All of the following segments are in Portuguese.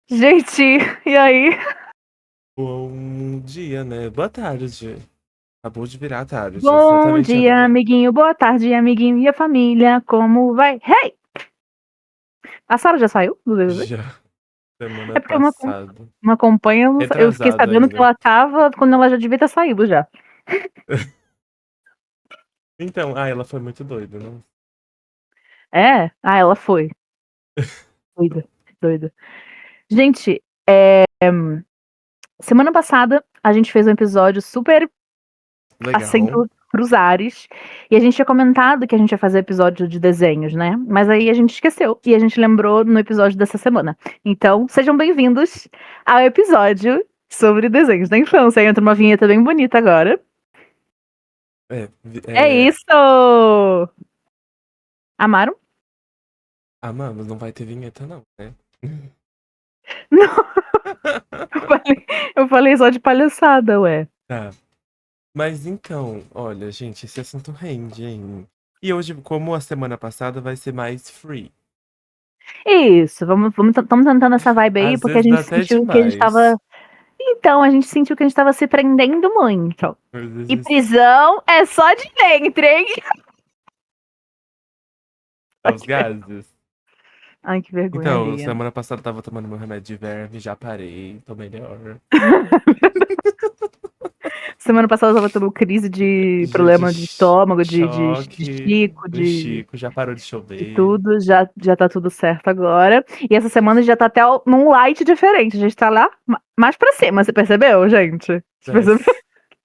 Gente, e aí? Bom dia, né? Boa tarde. Acabou de virar tarde, Bom exatamente dia, agora. amiguinho. Boa tarde, amiguinho. E a família, como vai? Hey! A Sara já saiu do BBB? Já, semana É porque passada. uma acompanha, eu fiquei Retrasado sabendo que ainda. ela tava quando ela já devia ter saído já. Então, ela foi muito doida, né? É? Ah, ela foi. Doida, doida. Gente, semana passada a gente fez um episódio super assim Legal. pros ares. E a gente tinha comentado que a gente ia fazer episódio de desenhos, né? Mas aí a gente esqueceu e a gente lembrou no episódio dessa semana. Então, sejam bem-vindos ao episódio sobre desenhos da infância. Aí entra uma vinheta bem bonita agora. É, É é, isso! Amaram? mas não vai ter vinheta não, né? Não, eu falei só de palhaçada, ué. Tá. Mas então, olha, gente, esse assunto rende, hein? E hoje, como a semana passada, vai ser mais free. Isso, estamos tentando essa vibe aí, Às porque a vezes dá gente até sentiu que a gente demais. tava. Então, a gente sentiu que a gente tava se prendendo muito. Às E vezes, prisão é só de ventre, hein? aos gases. Ai, que vergonha Então, alheia. semana passada eu tava tomando meu remédio de verme, já parei, tô melhor. Semana passada eu tava tendo crise de De problema de estômago, de choque chico, do de Chico, já parou de de chover. tudo. Já tá tudo certo agora. E essa semana já tá até num light diferente. A gente tá lá mais pra cima, você percebeu, gente? Você É, percebeu?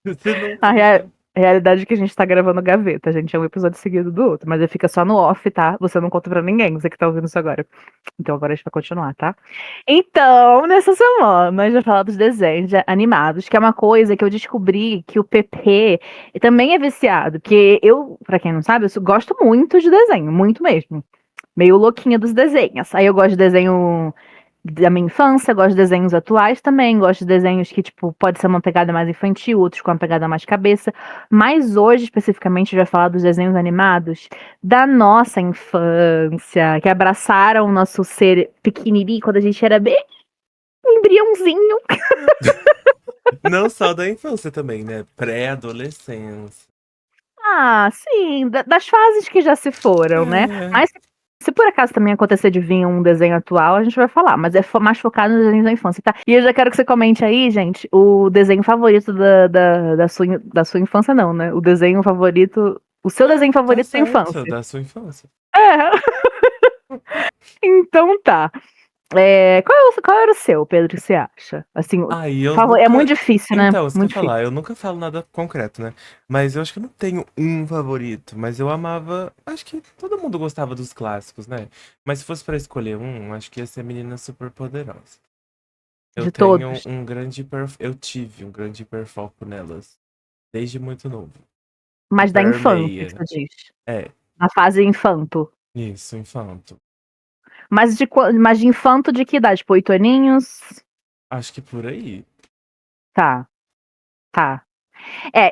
você não, A não tá. realidade é que a gente tá gravando gaveta, gente. É um episódio seguido do outro, mas ele fica só no off, tá? Você não conta pra ninguém, você que tá ouvindo isso agora. Então agora a gente vai continuar, tá? Então, nessa semana, a gente vai falar dos desenhos animados, que é uma coisa que eu descobri que o PP também é viciado. Que eu, pra quem não sabe, gosto muito de desenho, muito mesmo. Meio louquinha dos desenhos. Aí eu gosto de desenho da minha infância, gosto de desenhos atuais também, gosto de desenhos que, tipo, pode ser uma pegada mais infantil, outros com uma pegada mais cabeça. Mas hoje, especificamente, eu vai falar dos desenhos animados da nossa infância, que abraçaram o nosso ser pequenininho quando a gente era bem embriãozinho. Não só da infância também, né? Pré-adolescência. Ah, sim, das fases que já se foram, né? É. Mas se por acaso também acontecer de vir um desenho atual, a gente vai falar, mas é mais focado nos desenhos da infância, tá? E eu já quero que você comente aí, gente, o desenho favorito da sua infância, não, né? O desenho favorito, o seu desenho Tá favorito da certo, infância. da sua infância. É, então tá. Qual era o seu, Pedro, que você acha? Assim, Aí eu é muito nunca. difícil, né? Então, isso que eu ia Muito difícil. falar, eu nunca falo nada concreto, né? Mas eu acho que eu não tenho um favorito, mas eu amava. Acho que todo mundo gostava dos clássicos, né? Mas se fosse pra escolher um, acho que ia ser Meninas Superpoderosas. Eu De tenho todos. um grande. Eu tive um grande hiperfoco nelas, desde muito novo. Me Mas da infância, que permeia. você diz. É, Na fase infanto. isso, infanto. Mas de infanto de que idade? Tipo, 8 aninhos? Acho que por aí. Tá, tá.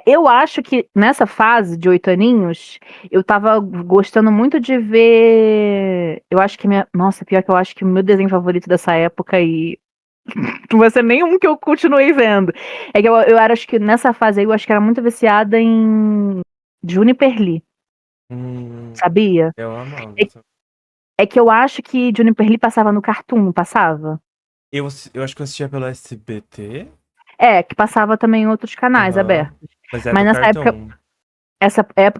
Eu acho que nessa fase de 8 aninhos, eu tava gostando muito de ver. Eu acho que minha. Nossa, pior que eu acho que o meu desenho favorito dessa época e. Não vai ser nenhum que eu continuei vendo. É que eu acho que nessa fase aí eu acho que era muito viciada em Juniper Lee, Hum, sabia? eu amava. É, é que eu acho que Juniper Lee passava no Cartoon, não passava? Eu acho que eu assistia pelo SBT. Que passava também em outros canais Aham. abertos. Mas é Mas do nessa época,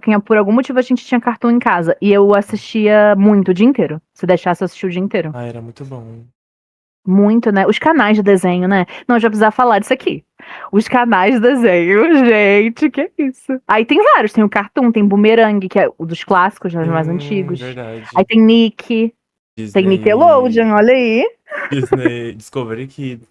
Cartoon. por algum motivo, a gente tinha Cartoon em casa. E eu assistia muito o dia inteiro. Se deixasse, eu assistia o dia inteiro. Ah, era muito bom. Muito, né? Os canais de desenho, né? Não, eu já precisava falar disso aqui. Os canais de desenho, gente, que isso? Aí tem vários. Tem o Cartoon, tem Boomerang, que é o dos clássicos, né, os mais antigos. Aí Verdade. tem Nick, tem Disney. Nickelodeon, olha aí. Disney. Discovery Kids.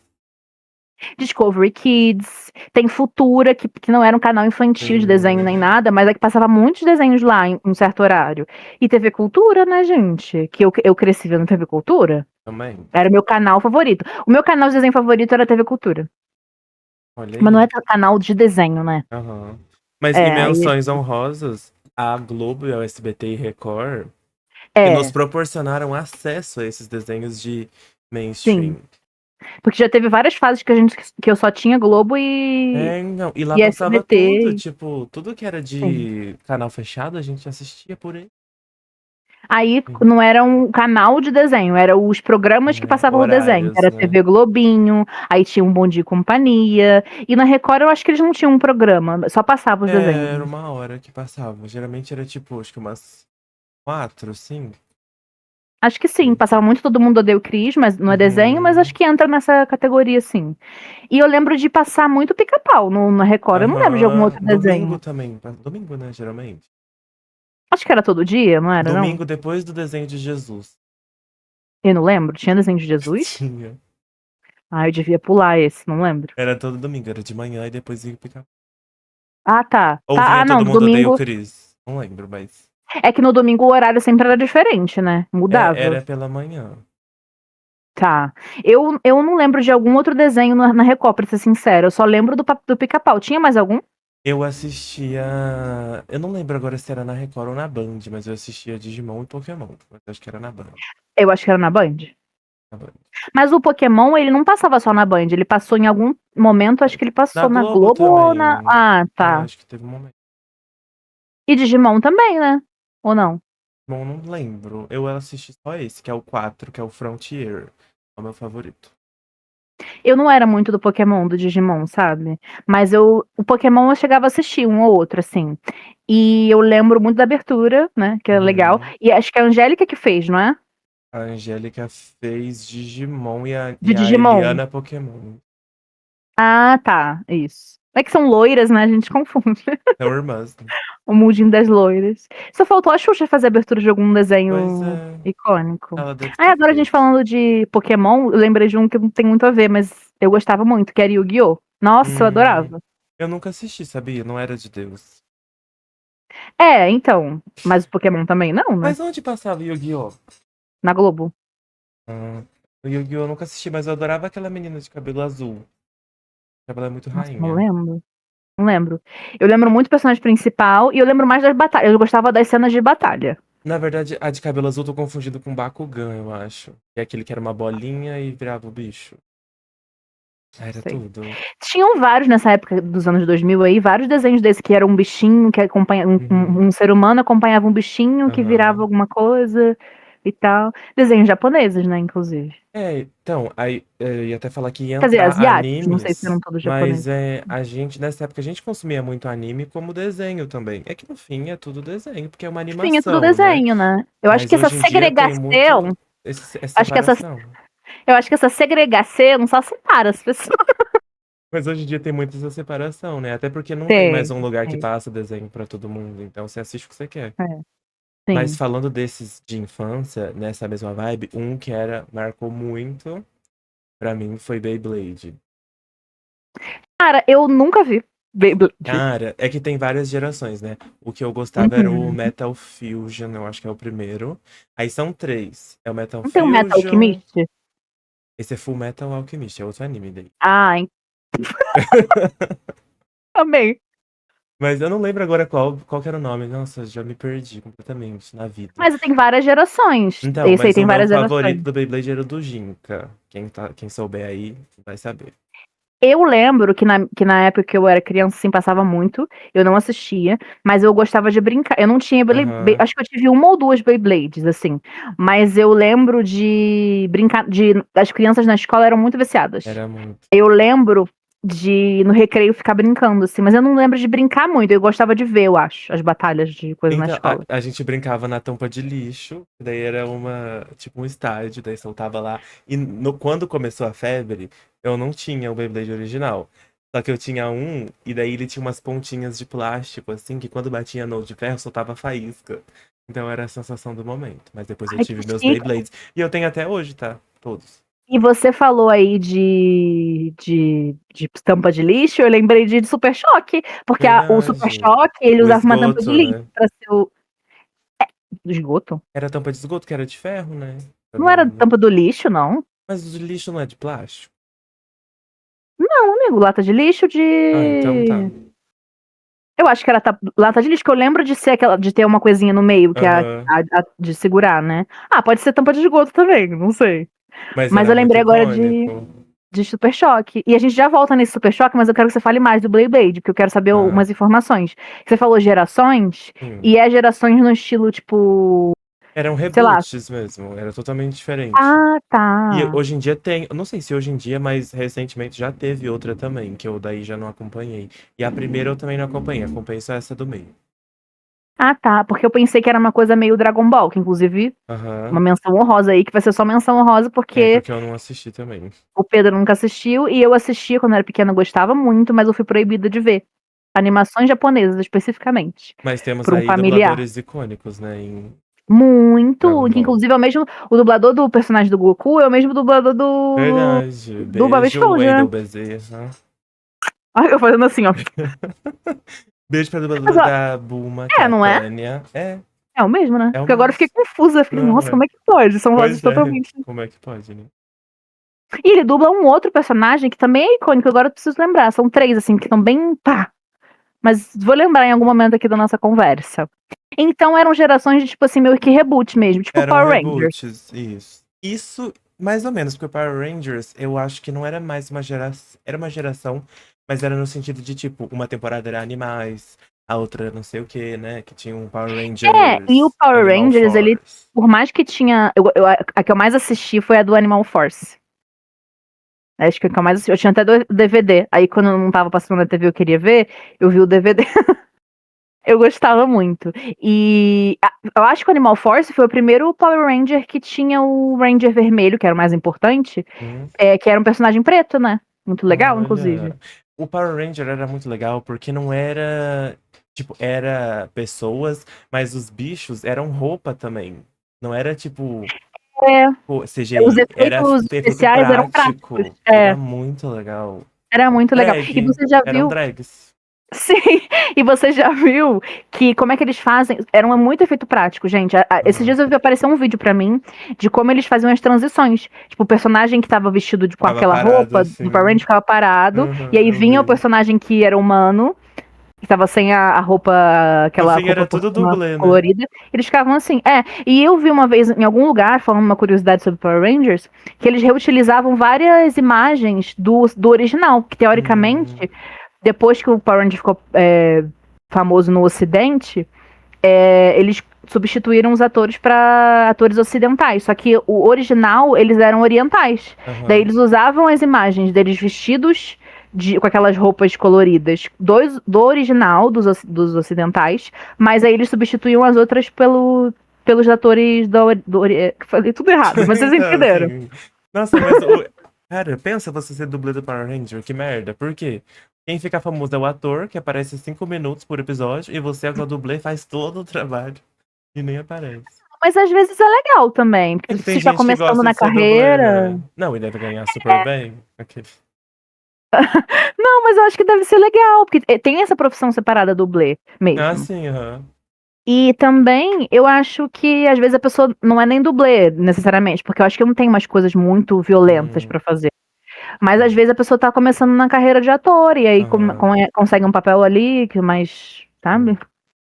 Discovery Kids, tem Futura, que não era um canal infantil de desenho nem Sim. nada, mas é que passava muitos desenhos lá em um certo horário. E TV Cultura, né, gente? Que eu cresci vendo TV Cultura. Também. Era o meu canal favorito. O meu canal de desenho favorito era TV Cultura. Olha Mas não é aí. canal de desenho, né? Aham. Mas em Aí. menções honrosas, a Globo e a SBT e Record que nos É, proporcionaram acesso a esses desenhos de sim. mainstream. Porque já teve várias fases que eu só tinha Globo Não, e lá e passava tudo, SBT. tipo, tudo que era Sim. de canal fechado, a gente assistia por aí. Aí Sim. não era um canal de desenho, era os programas que passavam o desenho. Horários, Era né? TV Globinho, aí tinha um Bom Dia e Companhia. E na Record eu acho que eles não tinham um programa, só passavam os Era desenhos. uma hora que passava. Geralmente era tipo, acho que umas 4, 5. Acho que sim, passava muito Todo Mundo Odeia o Chris, mas não é desenho, mas acho Uhum. que entra nessa categoria sim. E eu lembro de passar muito Pica-Pau na Record, eu não lembro de algum Aham. outro Domingo desenho. também. Domingo, né, geralmente. Acho que era todo dia, não era não? Domingo depois do desenho de Jesus. Eu não lembro, tinha desenho de Jesus? Tinha. Ah, eu devia pular esse, não lembro. Era todo domingo, era de manhã e depois ia picar. Ah, tá. Ou Tá, vinha ah não, Todo no Mundo Odeia o domingo. Chris. Não lembro, mas. É que no domingo o horário sempre era diferente, né? Mudava. Era pela manhã. Tá. Eu não lembro de algum outro desenho na Record, pra ser sincera. Eu só lembro do Pica-Pau. Tinha mais algum? Eu assistia. Eu não lembro agora se era na Record ou na Band, mas eu assistia Digimon e Pokémon. Mas acho que era na Band. Eu acho que era na Band. Na Band. Mas o Pokémon, ele não passava só na Band. Ele passou em algum momento, acho que ele Na passou na Globo Globo ou na. também. Ah, tá. Acho que teve um momento. E Digimon também, né? Ou não? Bom, não lembro. Eu assisti só esse, que é o 4, que é o Frontier. É o meu favorito. Eu não era muito do Pokémon, do Digimon, sabe? Mas o Pokémon eu chegava a assistir um ou outro, assim. E eu lembro muito da abertura, né? Que é legal. Uhum. E acho que é a Angélica que fez, não é? A Angélica fez Digimon e a, De e a Digimon. Eliana Pokémon. Ah, tá. Isso. É que são loiras, né? A gente confunde. São irmãs, né? O mundinho das loiras. Só faltou a Xuxa fazer abertura de algum Pois desenho é, icônico. ela deve Ah, ter agora a gente feito. falando de Pokémon, eu lembrei de um que não tem muito a ver, mas eu gostava muito, que era Yu-Gi-Oh! Nossa, eu Hum, adorava. eu nunca assisti, sabia? Não era de Deus. É, então. Mas o Pokémon também não, né? Mas onde passava Yu-Gi-Oh? Na Globo. Ah, o Yu-Gi-Oh! Eu nunca assisti, mas eu adorava aquela menina de cabelo azul. Ela é muito Nossa, não rainha. lembro. Não lembro. Eu lembro muito do personagem principal e eu lembro mais das batalhas. Eu gostava das cenas de batalha. Na verdade, a de cabelo azul eu tô confundindo com Bakugan, eu acho. Que é aquele que era uma bolinha e virava o bicho. Ah, era Sei. tudo. Tinham vários nessa época dos anos 2000 aí, vários desenhos desse que era um bichinho que acompanha Uhum. um ser humano acompanhava um bichinho que virava Aham. alguma coisa e tal. Desenhos japoneses, né, inclusive. Então, aí eu ia até falar que ia Quer dizer, entrar asiáticos, não sei se eram animes, todos mas japoneses. a gente, nessa época, a gente consumia muito anime como desenho também. É que no fim é tudo desenho, porque é uma Sim, é tudo animação, né? desenho, né? Eu acho Mas que essa hoje em dia tem muito segregação, essa acho que essa, separação. eu acho que essa segregação só separa as pessoas. Mas hoje em dia tem muito essa separação, né? Até porque não tem mais Tem, um lugar que tem. passa desenho pra todo mundo, então você assiste o que você quer. É, Mas sim. falando desses de infância, nessa mesma vibe, um que marcou muito pra mim foi Beyblade. Cara, eu nunca vi Beyblade. Cara, é que tem várias gerações, né? O que eu gostava era o Uhum. Metal Fusion, eu acho que é o primeiro. Aí são três. É o Metal Não tem o Metal Fusion. Alchemist? Esse é Full Metal Alchemist, é outro anime daí. Ah, amei. Mas eu não lembro agora qual que era o nome. Nossa, já me perdi completamente na vida. Mas tem várias gerações. Então, Esse aí mas o tem meu várias favorito gerações. do Beyblade era o do Jinka. Quem souber aí vai saber. Eu lembro que na época que eu era criança, assim, passava muito. Eu não assistia, mas eu gostava de brincar. Eu não tinha. Aham, Acho que eu tive uma ou duas Beyblades, assim. Mas eu lembro de brincar. As crianças na escola eram muito viciadas. era muito. Eu lembro de, no recreio, ficar brincando, assim. Mas eu não lembro de brincar muito. Eu gostava de ver, eu acho, as batalhas de coisa na Então, escola. a gente brincava na tampa de lixo, daí era tipo um estádio, daí soltava lá. E quando começou a febre, eu não tinha o Beyblade original. Só que eu tinha um, e daí ele tinha umas pontinhas de plástico, assim, que quando batia no de ferro, soltava faísca. Então era a sensação do momento. Mas depois eu Ai, que tive meus chique. Beyblades. E eu tenho até hoje, tá? Todos. E você falou aí de tampa de lixo, eu lembrei de Super Choque, porque o Super Verdade. Choque, ele O usava uma tampa de esgoto, lixo né? pra ser o do esgoto. Era tampa de esgoto, que era de ferro, né? Pra Não era não. tampa do lixo, não? Mas o de lixo não é de plástico? Não, amigo, lata de lixo Ah, então tá. de. Eu acho que era lata de lixo, que eu lembro de ser aquela, de ter uma coisinha no meio, que é Aham. de segurar, né? Ah, pode ser tampa de esgoto também, não sei. Mas Mas era eu muito lembrei agora de. icônico. de Super Choque. E a gente já volta nesse Super Choque, mas eu quero que você fale mais do Beyblade, porque eu quero saber Ah, umas informações. Você falou gerações, sim. e é gerações no estilo, tipo, Eram sei lá. reboots mesmo, era totalmente diferente. Ah, E tá. hoje em dia tem, eu não sei se hoje em dia, mas recentemente já teve outra também, que eu daí já não acompanhei. E a primeira eu também não acompanhei só essa do meio. Ah, tá. Porque eu pensei que era uma coisa meio Dragon Ball, que inclusive uma Aham. menção honrosa aí, que vai ser só menção honrosa, É, porque porque eu não assisti também. o Pedro nunca assistiu e eu assistia quando era pequena, eu gostava muito, mas eu fui proibida de ver. Animações japonesas, especificamente. Mas temos Por um aí familiar. dubladores icônicos, né, em Muito. Dragon Que Ball. inclusive é o mesmo. O dublador do personagem do Goku é o mesmo dublador Verdade. do Bob Beijo, Esponja, Wendell né? Bezerra. Ai, eu fazendo assim, ó. Beijo pra Mas, dubladora ó, da Bulma, que é a não é? Tânia. É, É o mesmo, né? é o Porque agora eu fiquei mesmo. confusa. Eu fiquei, Não, nossa, é. como é que pode? São vozes Pois é. totalmente. Como é que pode, né? E ele dubla um outro personagem que também é icônico, agora eu preciso lembrar. São três, assim, que estão bem. Pá. Mas vou lembrar em algum momento aqui da nossa conversa. Então eram gerações de, tipo assim, meio que reboot mesmo, tipo Eram Power Rangers. reboots, isso. Isso, mais ou menos, porque o Power Rangers, eu acho que não era mais uma geração. Era uma geração, mas era no sentido de, tipo, uma temporada era animais, a outra não sei o que, né? Que tinha um Power É, e o Rangers Power Animal Rangers, ele, Force. por mais que tinha. A que eu mais assisti foi a do Animal Force. Acho que a que eu mais assisti. Eu tinha até do DVD. Aí quando eu não tava passando na TV eu queria ver, eu vi o DVD. Eu gostava muito. E eu acho que o Animal Force foi o primeiro Power Ranger que tinha o Ranger vermelho, que era o mais importante, Hum, que era um personagem preto, né? Muito legal, inclusive. olha. O Power Ranger era muito legal porque não era. Tipo, era pessoas, mas os bichos eram roupa também. Não era tipo. É, Pô, os CGI, era efeitos efeito especiais eram práticos. prático. É, Era muito legal. era muito legal. E Drag, você já eram viu. drags. Sim, e você já viu que como é que eles fazem? Era muito efeito prático, gente. Esses Aham. dias eu vi aparecer um vídeo pra mim de como eles faziam as transições. Tipo, o personagem que tava vestido com Ficava aquela parado roupa do Power Ranger assim. ficava parado, e Aham, aí eu vinha o vi. personagem que era humano, que tava sem a roupa, No aquela fim roupa era por tudo cima dublê, né? colorida, eles ficavam assim. E eu vi uma vez em algum lugar, falando uma curiosidade sobre Power Rangers, que eles reutilizavam várias imagens do original, que Hum, teoricamente depois que o Power Ranger ficou famoso no Ocidente, eles substituíram os atores para atores ocidentais. Só que o original, eles eram orientais. Daí aham. eles usavam as imagens deles vestidos com aquelas roupas coloridas do original, dos ocidentais, mas aí eles substituíam as outras pelos atores do Oriente. Falei tudo errado, mas vocês Então, entenderam. assim. Nossa, mas. Cara, pensa você ser dublê do Power Ranger, que merda. Por quê? Quem fica famoso é o ator, que aparece 5 minutos por episódio, e você, com a dublê, faz todo o trabalho e nem aparece. Mas às vezes é legal também, É porque que se tem você está gente que começando gosta na de ser dublê, carreira. né? Não, e deve ganhar super bem. Aquele... Não, mas eu acho que deve ser legal, porque tem essa profissão separada dublê Ah, mesmo. sim, aham. E também eu acho que às vezes a pessoa não é nem dublê necessariamente, porque eu acho que não tem umas coisas muito violentas Hum, pra fazer. Mas às hum, vezes a pessoa tá começando na carreira de ator e aí aham. consegue um papel ali que mais, Hum. sabe?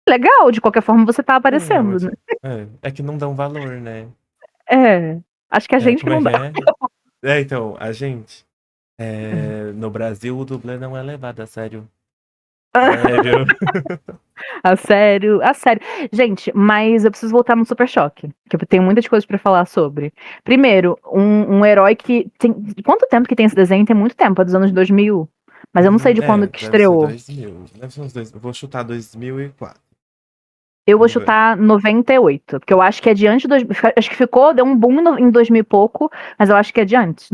Legal, de qualquer forma você tá Sim, é aparecendo, muito. né? É que não dão valor, né? É, acho que a É, gente que como é não que dá. é? É, então, a gente. No Brasil, o dublê não é levado a sério. Sério. A sério. Gente, mas eu preciso voltar no Super Choque, que eu tenho muitas coisas pra falar sobre. Primeiro, um herói que tem. Quanto tempo que tem esse desenho? Tem muito tempo, é dos anos 2000. Mas eu não sei de quando que Deve ser estreou. 2000. Deve ser uns dois. Eu vou chutar 2004. Eu vou Vamos ver. chutar 98, porque eu acho que é de antes de acho que deu um boom em 2000 e pouco, mas eu acho que é de antes,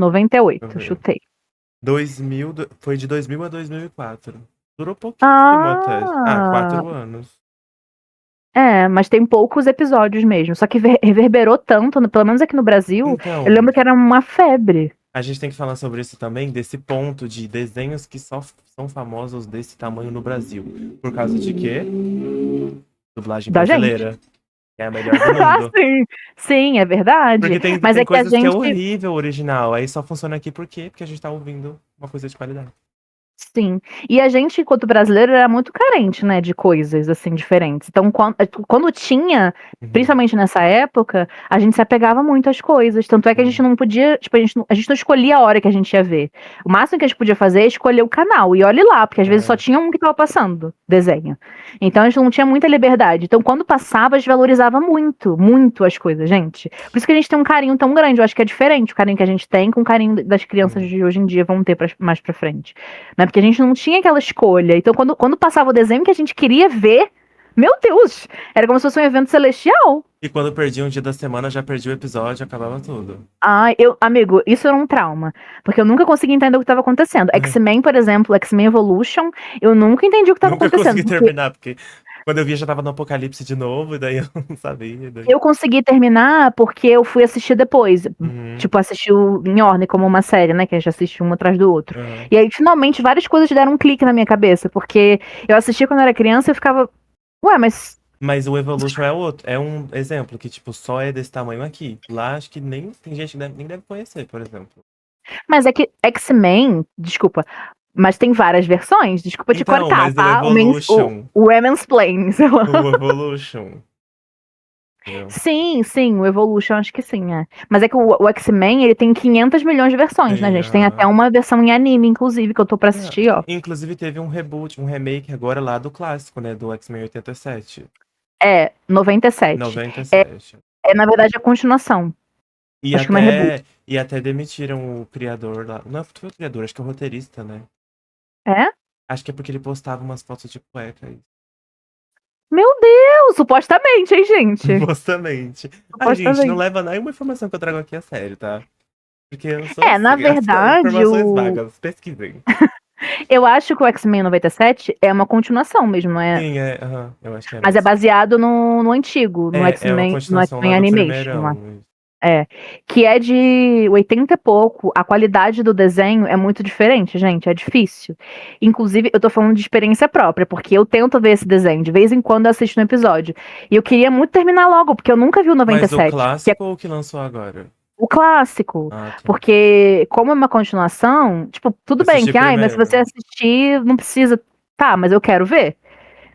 Deixa eu 98, ver. chutei. 2000, foi de 2000 a 2004. Durou pouquíssimo até. Ah, Ah, 4 anos. mas tem poucos episódios mesmo. Só que reverberou tanto, pelo menos aqui no Brasil, eu Então, lembro que era uma febre. a gente tem que falar sobre isso também, desse ponto de desenhos que só são famosos desse tamanho no Brasil. Por causa de quê? Dublagem Da gente. brasileira. Que é a melhor do Ah, mundo. sim. Sim, é verdade. Porque tem, Mas tem é que a coisas que é gente. horrível o original. Aí só funciona aqui por quê? Porque a gente tá ouvindo uma coisa de qualidade. Sim. E a gente, enquanto brasileiro, era muito carente, né, de coisas, assim, diferentes. Então, quando tinha, Uhum. principalmente nessa época, a gente se apegava muito às coisas. Tanto é que a gente Sim. não podia, tipo, a gente não escolhia a hora que a gente ia ver. O máximo que a gente podia fazer é escolher o canal. E olhe lá, porque às vezes só É. tinha um que tava passando desenho. Então, a gente não tinha muita liberdade. Então, quando passava, a gente valorizava muito, muito as coisas, gente. Por isso que a gente tem um carinho tão grande. Eu acho que é diferente o carinho que a gente tem com o carinho das crianças Sim. de hoje em dia vão ter mais pra frente, né? Porque a gente não tinha aquela escolha. Então, quando passava o desenho que a gente queria ver, meu Deus, era como se fosse um evento celestial. E quando eu perdi um dia da semana, já perdi o episódio, acabava tudo. Ai, amigo, isso era um trauma. Porque eu nunca consegui entender o que estava acontecendo. X-Men, por exemplo, X-Men Evolution, eu nunca entendi o que estava Nunca acontecendo. consegui Porque terminar, porque quando eu via já tava no apocalipse de novo, e daí eu não sabia. Daí... eu consegui terminar porque eu fui assistir depois. Uhum. Tipo, assistiu em ordem, como uma série, né? Que a gente assiste um atrás do outro. Aham. E aí, finalmente, várias coisas deram um clique na minha cabeça. Porque eu assisti quando eu era criança e eu ficava, ué, mas Mas o Evolution é outro, é um exemplo que, tipo, só é desse tamanho aqui. Lá acho que nem tem gente que nem deve conhecer, por exemplo. Mas é que X-Men, desculpa, mas tem várias versões, desculpa te Então, cortar, mas o tá? Evolution, O Mansplain, sei lá. o Evolution, entendeu? Sim, sim, o Evolution acho que sim, é. Mas é que o X-Men, ele tem 500 milhões de versões, né, Tem, gente? Tem até aham. uma versão em anime, inclusive, que eu tô pra É, assistir, ó. inclusive teve um reboot, um remake agora lá do clássico, né? Do X-Men 87. É, 97. 97. É, na verdade, a continuação. E Acho que não é reboot. até, e até demitiram o criador lá. Não foi o criador, acho que é o roteirista, né? É? Acho que é porque ele postava umas fotos de cueca aí. Meu Deus, supostamente, hein, gente? Supostamente. Ai, gente, não Supostamente. leva nenhuma informação que eu trago aqui a sério, tá? Porque eu sou É, na assim, as verdade, informações vagas, pesquisem. eu acho que o X-Men 97 é uma continuação mesmo, não é? Sim, é, aham, eu acho que é Mas é mesmo. baseado no antigo, no É uma X-Men, no continuação lá X-Men do Animation lá. primeirão. É. Que é de 80 e pouco. A qualidade do desenho é muito diferente, gente. É difícil. Inclusive, eu tô falando de experiência própria, porque eu tento ver esse desenho. De vez em quando eu assisto um episódio. E eu queria muito terminar logo, porque eu nunca vi o Mas o 97, que é clássico ou o que lançou agora? o clássico. Ah, tá. Porque, como é uma continuação, tipo, tudo bem Assisti que, ai, mas se você primeiro. assistir, não precisa. Tá, mas eu quero ver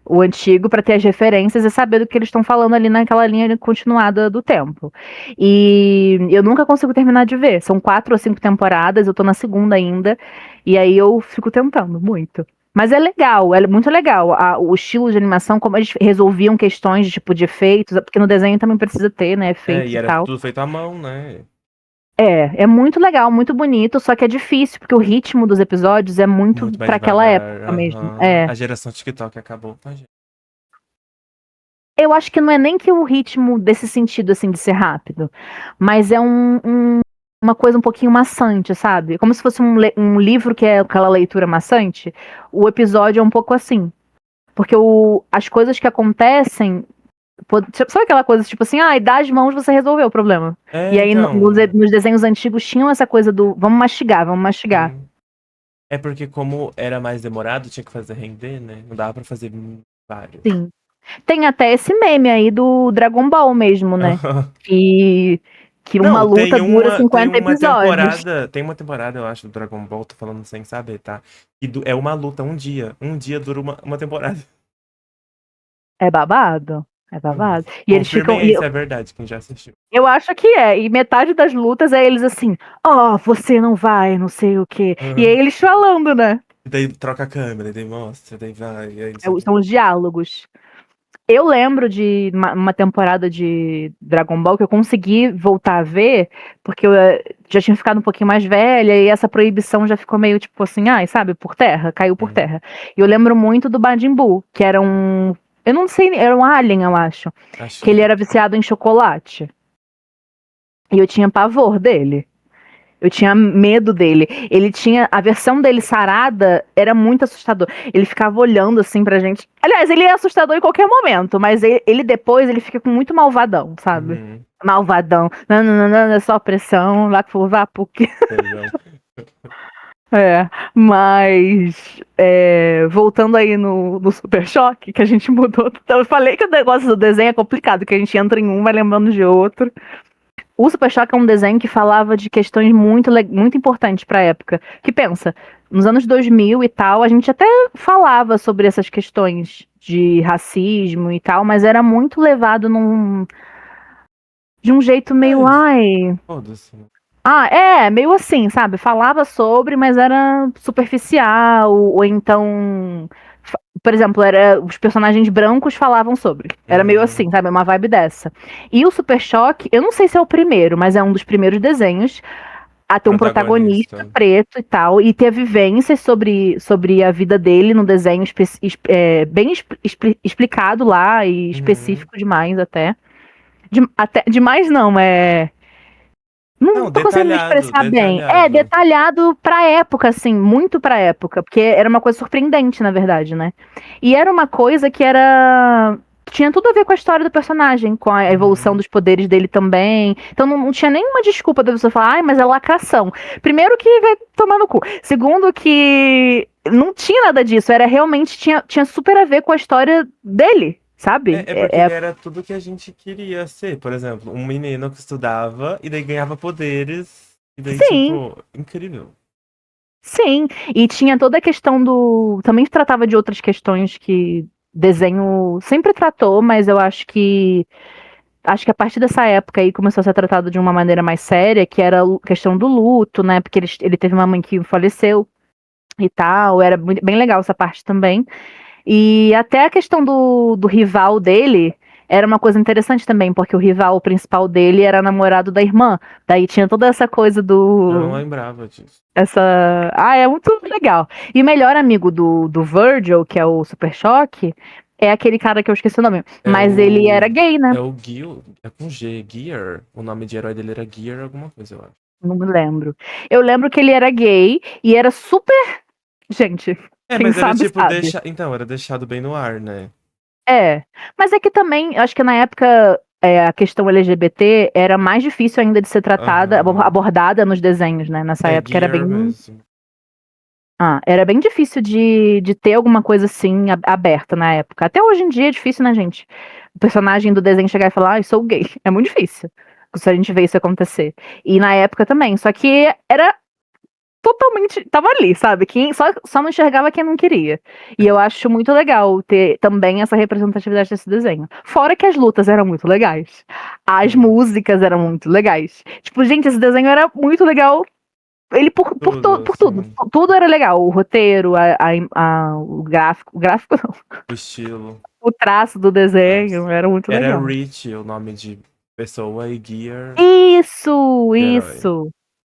o antigo para ter as referências e saber do que eles estão falando ali naquela linha continuada do tempo. E eu nunca consigo terminar de ver. São 4 ou 5 temporadas, eu tô na segunda ainda, e aí eu fico tentando muito. Mas é legal, é muito legal. O estilo de animação, como eles resolviam questões de tipo de efeitos, porque no desenho também precisa ter, né, É, efeitos e e era tal. tudo feito à mão, né? É muito legal, muito bonito, só que é difícil, porque o ritmo dos episódios é muito Muito mais para aquela devagar. época mesmo. Aham. É. A geração TikTok acabou com a gente. Eu acho que não é nem que o ritmo desse sentido, assim, de ser rápido, mas é uma coisa um pouquinho maçante, sabe? Como se fosse um livro que é aquela leitura maçante. O episódio é um pouco assim. Porque as coisas que acontecem. Sabe aquela coisa tipo assim, dá as mãos você resolveu o problema. É, E aí então. nos desenhos antigos tinham essa coisa do vamos mastigar, vamos mastigar. Sim. É porque como era mais demorado, tinha que fazer render, né? Não dava pra fazer vários. Sim. Tem até esse meme aí do Dragon Ball mesmo, né? Que, que uma Não, luta dura tem 50 uma episódios. temporada, tem uma temporada, eu acho, do Dragon Ball, tô falando sem saber, tá? E é uma luta, um dia. Um dia dura uma temporada. É babado. É babado. E eles Confirmem ficam. aí se é verdade, quem já assistiu. Eu acho que é. E metade das lutas é eles assim, você não vai, não sei o quê. E aí Aham. eles falando, né? E daí troca a câmera, e daí mostra, daí vai, e aí não sei o quê. São os diálogos. Eu lembro de uma temporada de Dragon Ball que eu consegui voltar a ver, porque eu já tinha ficado um pouquinho mais velha e essa proibição já ficou meio tipo assim, ai, sabe, por terra, caiu por Hum, terra. E eu lembro muito do Majin Buu, que era eu não sei, era um alien, eu acho, acho que ele que. era viciado em chocolate. E eu tinha pavor dele. Eu tinha medo dele. Ele tinha. A versão dele sarada era muito assustador. Ele ficava olhando assim pra gente. Aliás, ele é assustador em qualquer momento, mas ele depois ele fica com muito malvadão, sabe? Uhum, Malvadão. Não, não, não, não, é só pressão, lá por vá, porque. perdão. É, mas voltando aí no Super Choque, que a gente mudou. Então, eu falei que o negócio do desenho é complicado, que a gente entra em um, vai lembrando de outro. O Super Choque é um desenho que falava de questões muito importantes pra época. Que pensa, nos anos 2000 e tal, a gente até falava sobre essas questões de racismo e tal, mas era muito levado de um jeito meio, É, ai, foda-se. Né? meio assim, sabe? Falava sobre, mas era superficial, ou então, por exemplo, os personagens brancos falavam sobre. Era meio Uhum. assim, sabe? Uma vibe dessa. E o Super Choque, eu não sei se é o primeiro, mas é um dos primeiros desenhos a ter um protagonista Protagonista. preto e tal, e ter vivências sobre a vida dele no desenho bem explicado lá e Uhum. específico demais até. Até demais não, não Não, tô conseguindo me detalhado, expressar bem. É, detalhado. detalhado pra época, assim, muito pra época, porque era uma coisa surpreendente, na verdade, né? E era uma coisa que era. Tinha tudo a ver com a história do personagem, com a evolução Uhum. dos poderes dele também. Então não tinha nenhuma desculpa da pessoa falar, ai, mas é lacração. Primeiro que vai tomar no cu. Segundo que não tinha nada disso, era realmente, tinha super a ver com a história dele, sabe? É porque era tudo que a gente queria ser. Por exemplo, um menino que estudava e daí ganhava poderes. E daí, Sim, tipo, incrível. sim, e tinha toda a questão do. Também tratava de outras questões que desenho sempre tratou, mas eu acho que. Acho que a partir dessa época aí começou a ser tratado de uma maneira mais séria, que era a questão do luto, né? Porque ele teve uma mãe que faleceu e tal. Era bem legal essa parte também. E até a questão do rival dele era uma coisa interessante também, porque o rival principal dele era namorado da irmã. Daí tinha toda essa coisa Eu não do lembrava disso. essa. É muito legal. E o melhor amigo do Virgil, que é o Super Choque, é aquele cara que eu esqueci o nome. É Mas ele o. era gay, né? É o Gil. É com G, Gear. O nome de herói dele era Gear, alguma coisa, eu acho. Não me lembro. Eu lembro que ele era gay e era super. Gente, É, quem mas era sabe, tipo, sabe. Então, era deixado bem no ar, né? É. Mas é que também, eu acho que na época. A questão LGBT era mais difícil ainda de ser tratada, Aham. abordada nos desenhos, né? Nessa É época era Gear bem. mesmo. Era bem difícil de ter alguma coisa assim aberta na época. Até hoje em dia é difícil, né, gente? O personagem do desenho chegar e falar, eu sou gay. É muito difícil. Se a gente vê isso acontecer. E na época também. Só que era totalmente. Tava ali, sabe? Só não enxergava quem não queria. E eu acho muito legal ter também essa representatividade desse desenho. Fora que as lutas eram muito legais. As Sim. músicas eram muito legais. Tipo, gente, esse desenho era muito legal ele Tudo, por tudo. assim. Tudo era legal. O roteiro, o gráfico. O gráfico não. O estilo. O traço do Nossa. desenho era muito Era legal. Rich o nome de pessoa e Gear Isso, de herói. isso.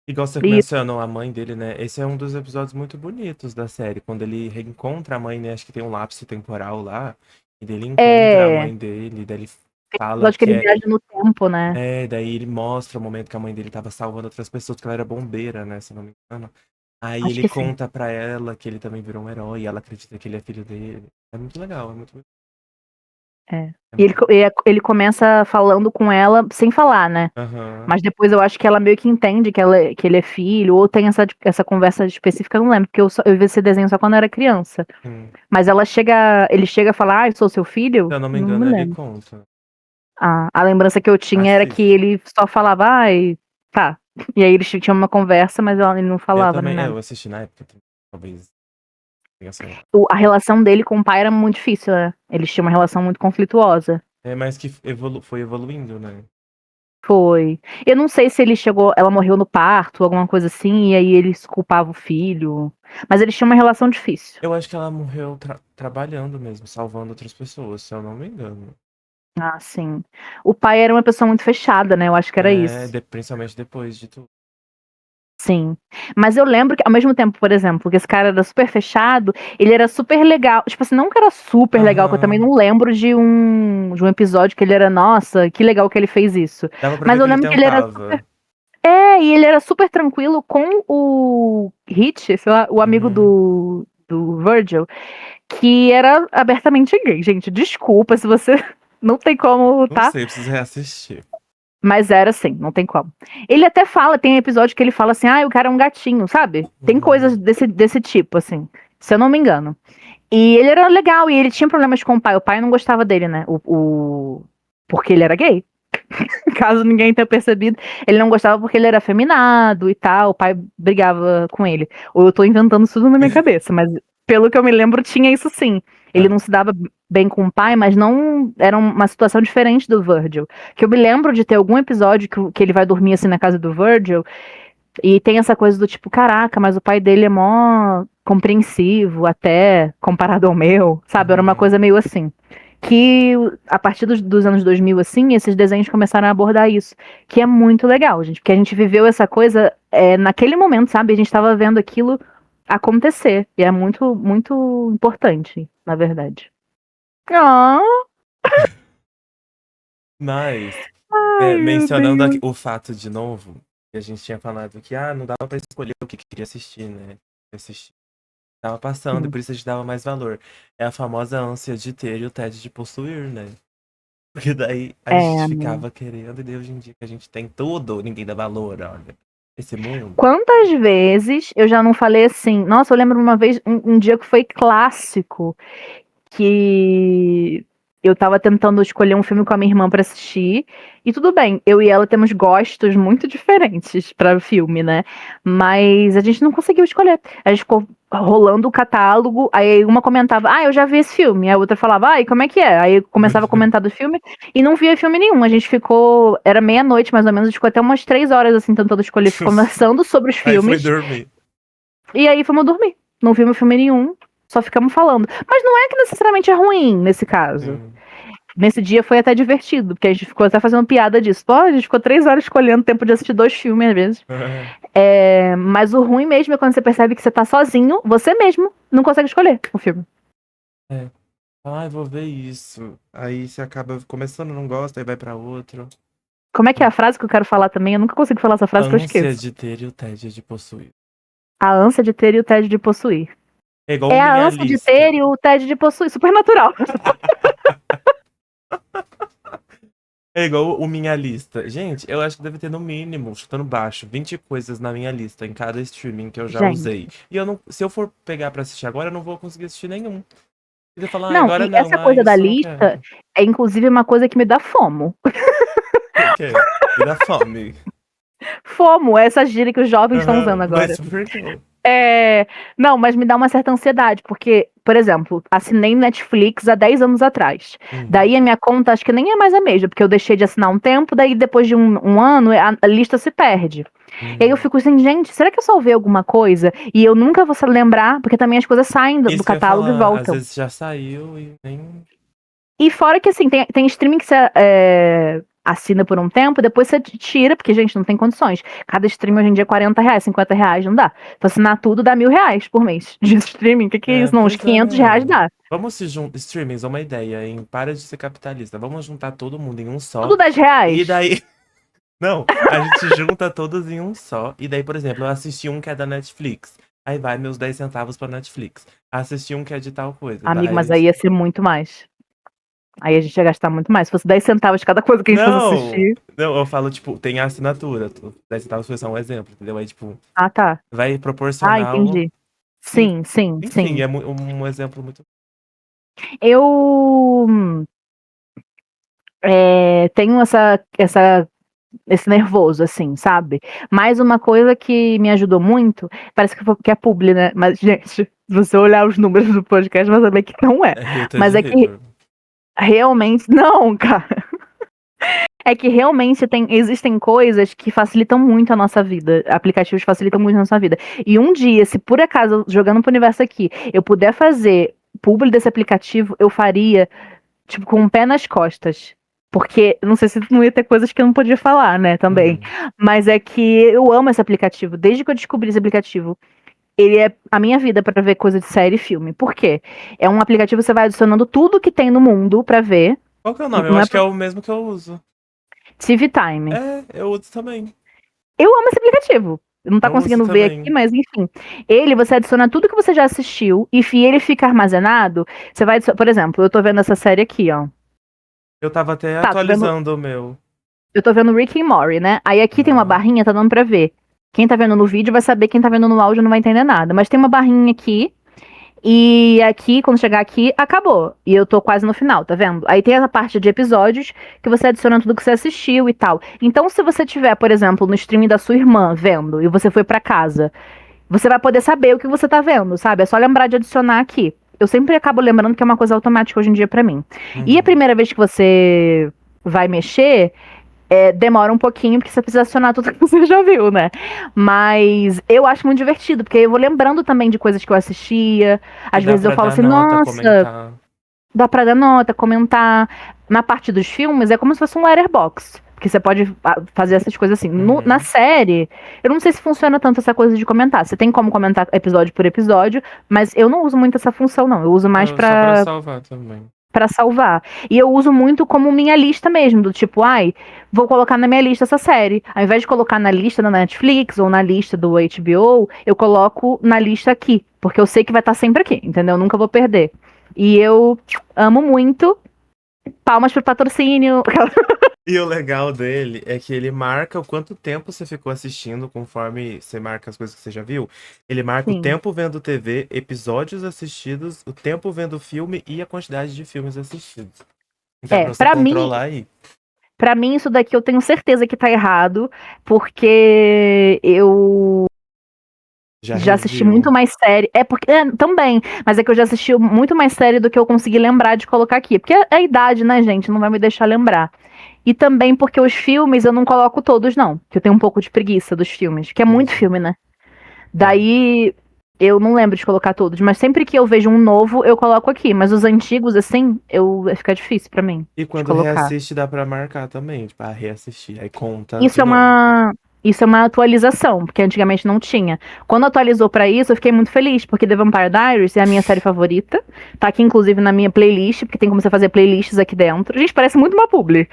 Igual você Isso. mencionou a mãe dele, né? Esse é um dos episódios muito bonitos da série. Quando ele reencontra a mãe, né? Acho que tem um lapso temporal lá. E daí ele encontra a É. mãe dele. Daí ele fala Acho que que ele é. viaja no tempo, né? Daí ele mostra o momento que a mãe dele tava salvando outras pessoas, porque ela era bombeira, né? Se eu não me engano. Aí Acho ele que sim. conta pra ela que ele também virou um herói. E ela acredita que ele é filho dele. É muito legal, É. é E muito legal. ele começa falando com ela sem falar, né? Aham. Mas depois eu acho que ela meio que entende que ele é filho, ou tem essa conversa específica, eu não lembro, porque eu vi esse desenho só quando eu era criança. Sim. Mas ele chega a falar, eu sou seu Se filho? eu não me Não engano, me ele lembro. conta. A lembrança que eu tinha era que Assista. ele só falava, ai, tá. E aí eles tinham uma conversa, mas ele não Eu falava nem também, nada. eu assisti na época, talvez tenha saído. A relação dele com o pai era muito difícil, né? Eles tinham uma relação muito conflituosa. É, mas que foi evoluindo, né? Foi. Eu não sei se ele chegou, ela morreu no parto, alguma coisa assim, e aí eles culpavam o filho. Mas eles tinham uma relação difícil. Eu acho que ela morreu trabalhando mesmo, salvando outras pessoas, se eu não me engano. Ah, sim. O pai era uma pessoa muito fechada, né? Eu acho que era isso. Principalmente depois de tudo. Sim. Mas eu lembro que, ao mesmo tempo, por exemplo, que esse cara era super fechado, ele era super legal. Tipo assim, não que era super legal, que eu também Aham. não lembro de um episódio que ele era, nossa, que legal que ele fez isso. Dava pra Mas ver eu que ele lembro que ele era tentava. e ele era super tranquilo com o Hit, sei lá, o amigo Uhum. do Virgil, que era abertamente gay. Gente, desculpa se você não tem como, Não tá? sei, preciso reassistir. Mas era assim, não tem como. Ele até fala, tem episódio que ele fala assim, o cara é um gatinho, sabe? Tem coisas Uhum. desse tipo, assim, se eu não me engano. E ele era legal, e ele tinha problemas com o pai não gostava dele, né? Porque ele era gay. Caso ninguém tenha percebido, ele não gostava porque ele era afeminado e tal, o pai brigava com ele. Ou eu tô inventando isso tudo na minha cabeça, mas pelo que eu me lembro, tinha isso sim. Ele Ah, não se dava bem com o pai, mas não era uma situação diferente do Virgil. Que eu me lembro de ter algum episódio que ele vai dormir assim na casa do Virgil e tem essa coisa do tipo, caraca, mas o pai dele é mó compreensivo até comparado ao meu, sabe? Era uma uhum. coisa meio assim. Que a partir dos anos 2000, assim, esses desenhos começaram a abordar isso. Que é muito legal, gente. Porque a gente viveu essa coisa naquele momento, sabe? A gente estava vendo aquilo acontecer. E é muito, muito importante, na verdade. Ah, Mas, ai, meu mencionando Deus. o fato de novo, que a gente tinha falado que não dava pra escolher o que queria assistir, né? Assistir. Tava passando e Sim. por isso a gente dava mais valor. É a famosa ânsia de ter e o tédio de possuir, né? Porque daí a É, gente amigo. ficava querendo, e daí hoje em dia que a gente tem tudo, ninguém dá valor, olha. Esse mundo. Quantas vezes eu já não falei assim? Nossa, eu lembro uma vez, um dia que foi clássico, que eu tava tentando escolher um filme com a minha irmã pra assistir. E tudo bem, eu e ela temos gostos muito diferentes pra filme, né? Mas a gente não conseguiu escolher. A gente ficou rolando o catálogo, aí uma comentava, eu já vi esse filme. A outra falava, e como é que é? Aí eu começava a comentar do filme e não via filme nenhum. A gente ficou, era meia-noite mais ou menos, a gente ficou até umas 3 horas assim tentando escolher, conversando sobre os Aí foi filmes. dormir. E aí fomos dormir. Não vimos filme nenhum, só ficamos falando. Mas não é que necessariamente é ruim nesse caso. Sim. Nesse dia foi até divertido, porque a gente ficou até fazendo piada disso. Pô, a gente ficou 3 horas escolhendo tempo de assistir 2 filmes às vezes. Mas o ruim mesmo é quando você percebe que você tá sozinho, você mesmo não consegue escolher o filme. É. Ai, vou ver isso. Aí você acaba começando, não gosta, aí vai pra outro. Como é que é a frase que eu quero falar também? Eu nunca consigo falar essa frase que eu Ânsia esqueço. de ter e o tédio de possuir. A ânsia de ter e o tédio de possuir. É igual É a minha ânsia de ter lista. e o tédio de possuir. Supernatural. É igual o minha lista. Gente, eu acho que deve ter no mínimo, chutando baixo, 20 coisas na minha lista em cada streaming que eu já usei. Gente. E eu não, se eu for pegar pra assistir agora, eu não vou conseguir assistir nenhum. E você fala, Não, agora e não, essa coisa da isso eu não lista quero. é inclusive uma coisa que me dá fomo. Por quê? Me dá fome. FOMO, essa gíria que os jovens estão usando Mas agora. por quê? É, não, mas me dá uma certa ansiedade, porque, por exemplo, assinei Netflix há 10 anos atrás. Hum, Daí a minha conta acho que nem é mais a mesma, porque eu deixei de assinar um tempo, daí depois de um ano a lista se perde. E aí eu hum. fico assim, gente, será que eu salvei alguma coisa? E eu nunca vou lembrar, porque também as coisas saem do Isso que eu ia catálogo e falar, às voltam. vezes já saiu e nem. E fora que, assim, tem streaming que você assina por um tempo, depois você tira, porque, gente, não tem condições. Cada stream hoje em dia é R$ 40, R$ 50, não dá. Pra assinar tudo dá R$ 1.000 por mês de streaming. Que é É, isso? Não, uns pois R$ 500 é. dá. Vamos se juntar. Streamings, é uma ideia, hein? Para de ser capitalista. Vamos juntar todo mundo em um Tudo só. E R$ 10. daí. Não, a gente junta todos em um só. E daí, por exemplo, eu assisti um que é da Netflix. Aí vai meus 10 centavos pra Netflix. Assisti um que é de tal coisa. Amigo, Vai. mas aí ia ser muito mais. Aí a gente ia gastar muito mais. Se fosse 10 centavos cada coisa que a gente fosse Não! assistir. Não, eu falo, tipo, tem a assinatura. 10 centavos foi só um exemplo, entendeu? Aí, tipo, Ah, tá. vai Ah, proporcional. entendi. E, Sim, sim, enfim, sim. é um exemplo muito. Eu tenho esse nervoso, assim, sabe? Mas uma coisa que me ajudou muito, parece que é publi, né? Mas, gente, se você olhar os números do podcast, vai saber que não é. É Rita Mas de é que Hater. realmente. Não, cara. É que realmente existem coisas que facilitam muito a nossa vida. Aplicativos facilitam muito a nossa vida. E um dia, se por acaso, jogando pro universo aqui, eu puder fazer publi desse aplicativo, eu faria, tipo, com um pé nas costas. Porque, não sei se não ia ter coisas que eu não podia falar, né, também. Uhum. Mas é que eu amo esse aplicativo. Desde que eu descobri esse aplicativo, ele é a minha vida pra ver coisa de série e filme. Por quê? É um aplicativo que você vai adicionando tudo que tem no mundo pra ver. Qual que é o nome? Eu Não é acho que é o mesmo que eu uso. TV Time. É, eu uso também. Eu amo esse aplicativo. Não tá Eu uso conseguindo ver aqui, também. mas enfim. Ele, você adiciona tudo que você já assistiu e ele fica armazenado. Você vai, por exemplo, eu tô vendo essa série aqui, ó. Eu tava até Tá, tô vendo, atualizando o meu. eu tô vendo Rick and Morty, né? Aí aqui tem uma Aham. barrinha, tá dando pra ver. Quem tá vendo no vídeo vai saber, quem tá vendo no áudio não vai entender nada. Mas tem uma barrinha aqui E aqui, quando chegar aqui, acabou. E eu tô quase no final, tá vendo? Aí tem essa parte de episódios que você adiciona tudo que você assistiu e tal. Então, se você tiver, por exemplo, no streaming da sua irmã vendo e você foi pra casa, você vai poder saber o que você tá vendo, sabe? É só lembrar de adicionar aqui. Eu sempre acabo lembrando que é uma coisa automática hoje em dia pra mim. E a Uhum. primeira vez que você vai mexer, demora um pouquinho, porque você precisa acionar tudo que você já viu, né? Mas eu acho muito divertido, porque eu vou lembrando também de coisas que eu assistia. E Às dá vezes eu pra falo dar assim, nota, nossa, comentar. dá pra dar nota, comentar. Na parte dos filmes, é como se fosse um letterbox. Porque você pode fazer essas coisas assim. Na Uhum. série, eu não sei se funciona tanto essa coisa de comentar. Você tem como comentar episódio por episódio, mas eu não uso muito essa função, não. Eu uso mais Só pra pra salvar também. para salvar. E eu uso muito como minha lista mesmo, do tipo, ai, vou colocar na minha lista essa série. Ao invés de colocar na lista da Netflix ou na lista do HBO, eu coloco na lista aqui, porque eu sei que vai estar sempre aqui, entendeu? Eu nunca vou perder. E eu amo muito. Palmas pro patrocínio. E o legal dele é que ele marca o quanto tempo você ficou assistindo, conforme você marca as coisas que você já viu. Ele marca o Sim. tempo vendo TV, episódios assistidos, o tempo vendo filme e a quantidade de filmes assistidos. Então é pra você Pra mim, controlar aí. para mim isso daqui eu tenho certeza que tá errado, porque eu Já já assisti reviu. muito mais série. É porque. Também. Mas é que eu já assisti muito mais série do que eu consegui lembrar de colocar aqui. Porque a idade, né, gente, não vai me deixar lembrar. E também porque os filmes eu não coloco todos, não. Que eu tenho um pouco de preguiça dos filmes. Que é muito Entendi. filme, né? É. Daí eu não lembro de colocar todos. Mas sempre que eu vejo um novo, eu coloco aqui. Mas os antigos, assim, fica difícil pra mim E de quando colocar. reassiste, dá pra marcar também. Tipo, reassistir. Aí conta Isso de é novo. uma. Isso é uma atualização, porque antigamente não tinha. Quando atualizou pra isso, eu fiquei muito feliz, porque The Vampire Diaries é a minha série favorita. Tá aqui, inclusive, na minha playlist, porque tem como você fazer playlists aqui dentro. Gente, parece muito uma publi.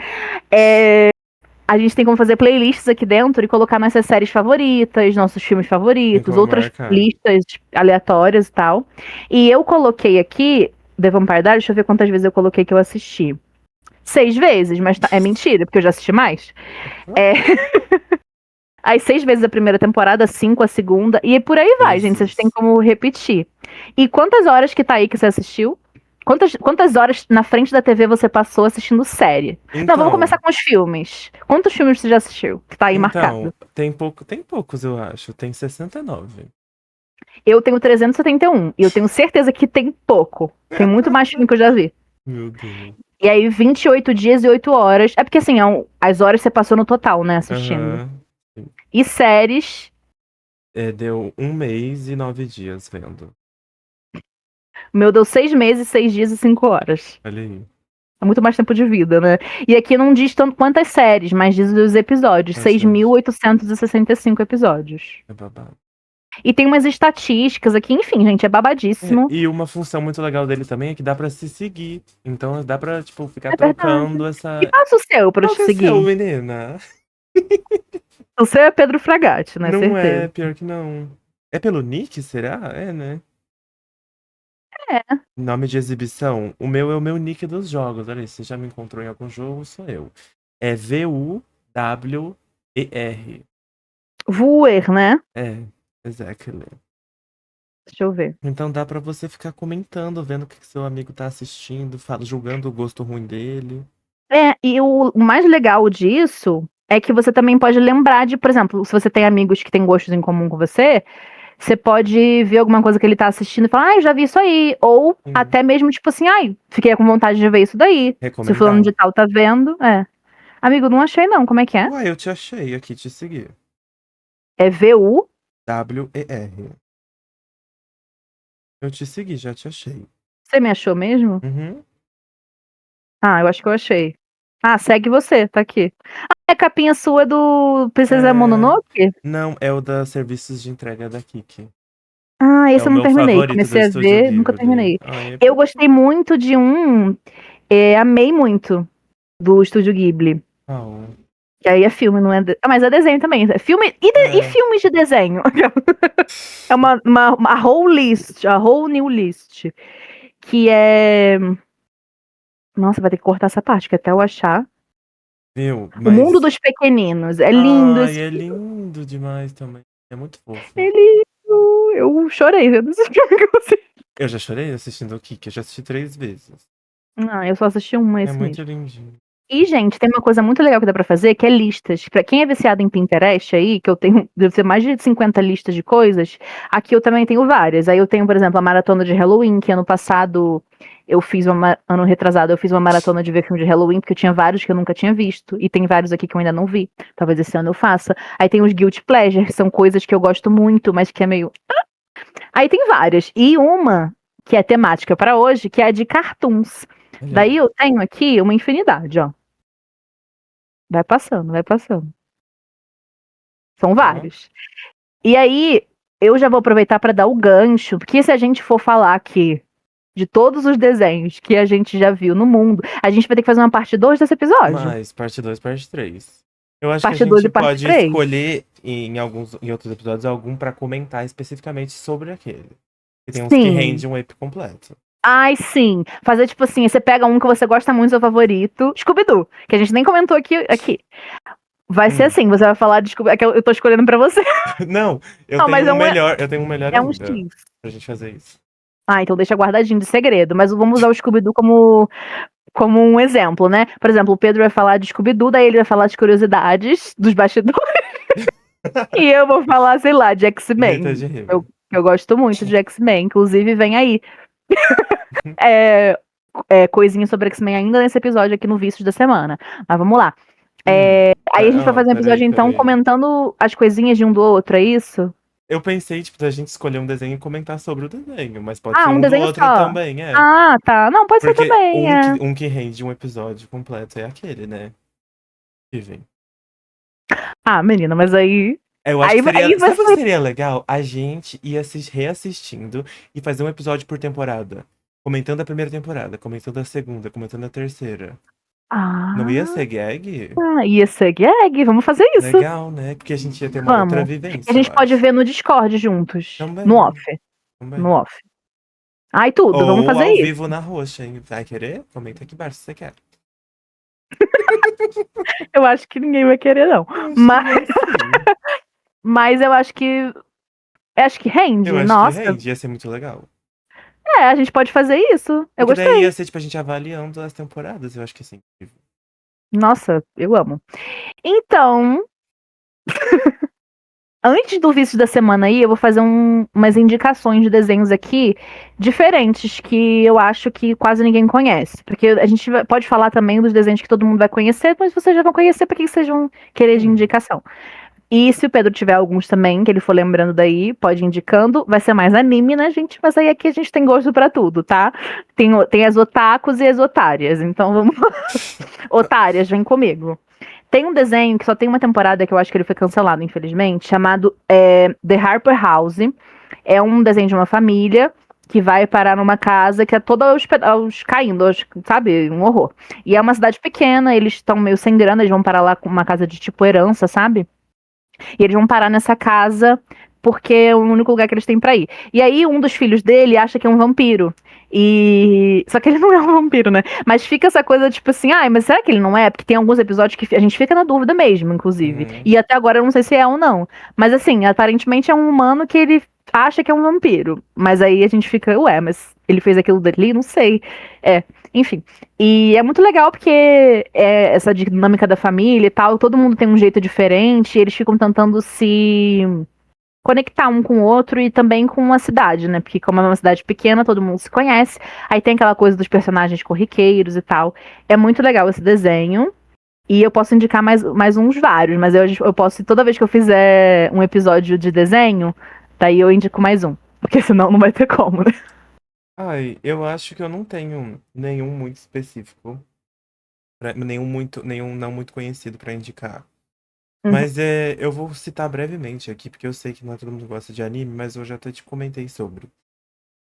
A gente tem como fazer playlists aqui dentro e colocar nossas séries favoritas, nossos filmes Tem favoritos, como outras marcar. listas aleatórias e tal. E eu coloquei aqui The Vampire Diaries, deixa eu ver quantas vezes eu coloquei que eu assisti. 6 vezes, mas é mentira, porque eu já assisti mais. É, As 6 vezes a primeira temporada, 5 a segunda, e por aí vai, gente. Vocês têm Jesus. como repetir. E quantas horas que tá aí que você assistiu? Quantas horas na frente da TV você passou assistindo série? Não, vamos começar Então, com os filmes. Quantos filmes você já assistiu? Que tá aí marcado. tem poucos, eu acho. Tem 69. Eu tenho 371. E eu tenho certeza que tem pouco. Tem muito mais filme que eu já vi. Meu Deus. E aí, 28 dias e 8 horas. É porque assim, as horas você passou no total, né, assistindo. Aham. E séries. Deu 1 mês e 9 dias vendo. O meu deu 6 meses, 6 dias e 5 horas. Olha aí. É muito mais tempo de vida, né? E aqui não diz tanto quantas séries, mas diz os episódios. Bastante. 6.865 episódios. É babado. E tem umas estatísticas aqui, enfim, gente, é babadíssimo. E uma função muito legal dele também é que dá pra se seguir. Então dá pra, tipo, ficar É verdade. trocando E essa. passa o seu pra eu Qual te que é seu, seguir. menina? O seu é Pedro Fragatti, né? Não é, Certeza. pior que não. É pelo Nick, será? É, né? É. Nome de exibição. O meu é o meu nick dos jogos. Olha aí, você já me encontrou em algum jogo, sou eu. É VUWER. Voer, né? É, exactly. Deixa eu ver. Então dá pra você ficar comentando, vendo o que seu amigo tá assistindo, julgando o gosto ruim dele. E o mais legal disso é que você também pode lembrar de, por exemplo, se você tem amigos que têm gostos em comum com você, você pode ver alguma coisa que ele tá assistindo e falar, eu já vi isso aí. Ou Sim. até mesmo, tipo assim, fiquei com vontade de ver isso daí. Se o fulano Recomendar. de tal tá vendo, é. Amigo, não achei não, como é que é? Uai, eu te achei aqui, te segui. É VU? WER. Eu te segui, já te achei. Você me achou mesmo? Uhum. Ah, eu acho que eu achei. Ah, segue você, tá aqui. É capinha sua do Princesa É... Mononoke? Não, é o da serviços de entrega da Kiki. Ah, É esse o eu não meu terminei. favorito do Comecei a Estúdio ver, nunca Ghibli. terminei. Ai, é Eu gostei muito de amei muito, do Estúdio Ghibli. Oh. Que aí é filme, não é. Mas é desenho também. É filme e É. filmes de desenho. É uma whole list, a whole new list. Que é. Nossa, vai ter que cortar essa parte, que até eu achar. Viu? O Mundo Mas. dos Pequeninos. É lindo Ai, esse é filme. lindo demais também. É muito fofo. Ele. Eu chorei vendo esse filme com você. Eu já chorei assistindo o Kiki, eu já assisti 3 vezes. Ah, eu só assisti uma É esse muito mesmo. lindinho. E, gente, tem uma coisa muito legal que dá pra fazer, que é listas. Pra quem é viciado em Pinterest aí, que eu tenho, deve ser mais de 50 listas de coisas, aqui eu também tenho várias. Aí eu tenho, por exemplo, a maratona de Halloween, que ano passado eu fiz ano retrasado, eu fiz uma maratona de ver filme de Halloween, porque eu tinha vários que eu nunca tinha visto, e tem vários aqui que eu ainda não vi. Talvez esse ano eu faça. Aí tem os Guilty Pleasure, que são coisas que eu gosto muito, mas que é meio. Aí tem várias. E uma que é temática pra hoje, que é a de cartoons. Olha Daí aí. eu tenho aqui uma infinidade, ó. Vai passando, vai passando. São Ó. vários. E aí, eu já vou aproveitar para dar o gancho, porque se a gente for falar aqui de todos os desenhos que a gente já viu no mundo, a gente vai ter que fazer uma parte 2 desse episódio. Mas parte 2, parte 3. Eu acho que a Parte 2 gente e parte pode 3. escolher em outros episódios algum pra comentar especificamente sobre aquele. E tem uns que Sim. rendem um EP completo. Ai, sim. Fazer tipo assim, você pega um que você gosta muito, seu favorito, Scooby-Doo, que a gente nem comentou aqui. Vai ser Hum. assim, você vai falar de Scooby, é que eu tô escolhendo pra você. Não, Não, mas eu tenho um melhor é um ainda X. pra gente fazer isso. Ah, então deixa guardadinho de segredo, mas vamos usar o Scooby-Doo como um exemplo, né? Por exemplo, o Pedro vai falar de Scooby-Doo, daí ele vai falar de curiosidades dos bastidores, e eu vou falar, sei lá, de Grita X-Men. de Eu, rima. eu gosto muito de X-Men, inclusive vem aí é, coisinha sobre X-Men ainda nesse episódio aqui no Vícios da Semana. Mas vamos lá. Aí a gente vai Ó, fazer um episódio então peraí. comentando as coisinhas de um do outro, é isso? Eu pensei, tipo, da gente escolher um desenho e comentar sobre o desenho, mas pode Ah, ser um um do desenho outro só. também, é. Ah, tá. Não, pode ser Porque também, é. um que rende um episódio completo é aquele, né? Que vem. Ah, menina, mas aí. Eu acho Aí, que seria. aí vai Sabe o que ser. seria legal? A gente ia se reassistindo e fazer um episódio por temporada. Comentando a primeira temporada, comentando a segunda, comentando a terceira. Não ia Ah, ser gag? ia ser gag, vamos fazer isso. Legal, né? Porque a gente ia ter uma outra Vamos. E a vivência, eu gente pode acho. ver no Discord juntos. No off. Também, No também. off. Ai, tudo, vamos Ou fazer ao isso. vivo na roxa, hein? Vai querer? Comenta aqui embaixo se você quer. Eu acho que ninguém vai querer, não. Eu acho que Mas, vai sim. mas eu acho que. Acho que Eu rende. acho que Nossa. rende, ia ser muito legal. A gente pode fazer isso. Eu Porque daí ia gostei. ser, tipo, a gente avaliando as temporadas. Eu acho que sim. Nossa, eu amo. Então, antes do vício da semana aí, eu vou fazer umas indicações de desenhos aqui diferentes que eu acho que quase ninguém conhece. Porque a gente pode falar também dos desenhos que todo mundo vai conhecer, mas vocês já vão conhecer, por que vocês vão querer de Hum. indicação? E se o Pedro tiver alguns também, que ele for lembrando daí, pode ir indicando. Vai ser mais anime, né, gente? Mas aí aqui a gente tem gosto pra tudo, tá? Tem as otakus e as otárias. Então vamos. Otárias, vem comigo. Tem um desenho que só tem uma temporada que eu acho que ele foi cancelado, infelizmente, chamado The Harper House. É um desenho de uma família que vai parar numa casa que é toda caindo, sabe? Um horror. E é uma cidade pequena, eles estão meio sem grana, eles vão parar lá com uma casa de tipo herança, sabe? E eles vão parar nessa casa porque é o único lugar que eles têm pra ir. E aí um dos filhos dele acha que é um vampiro. E só que ele não é um vampiro, né? Mas fica essa coisa tipo assim, ai, mas será que ele não é? Porque tem alguns episódios que a gente fica na dúvida mesmo, inclusive. Uhum. E até agora eu não sei se é ou não. Mas assim, aparentemente é um humano que ele acha que é um vampiro. Mas aí a gente fica, ué, mas ele fez aquilo dali? Não sei. Enfim. E é muito legal porque essa dinâmica da família e tal, todo mundo tem um jeito diferente, eles ficam tentando se conectar um com o outro e também com a cidade, né? Porque como é uma cidade pequena, todo mundo se conhece, aí tem aquela coisa dos personagens corriqueiros e tal. É muito legal esse desenho. E eu posso indicar mais uns vários, mas eu posso, toda vez que eu fizer um episódio de desenho, daí eu indico mais um. Porque senão não vai ter como, né? Ai, eu acho que eu não tenho nenhum muito específico. Nenhum não muito conhecido pra indicar. Uhum. Mas eu vou citar brevemente aqui, porque eu sei que não é todo mundo gosta de anime, mas eu já até te comentei sobre.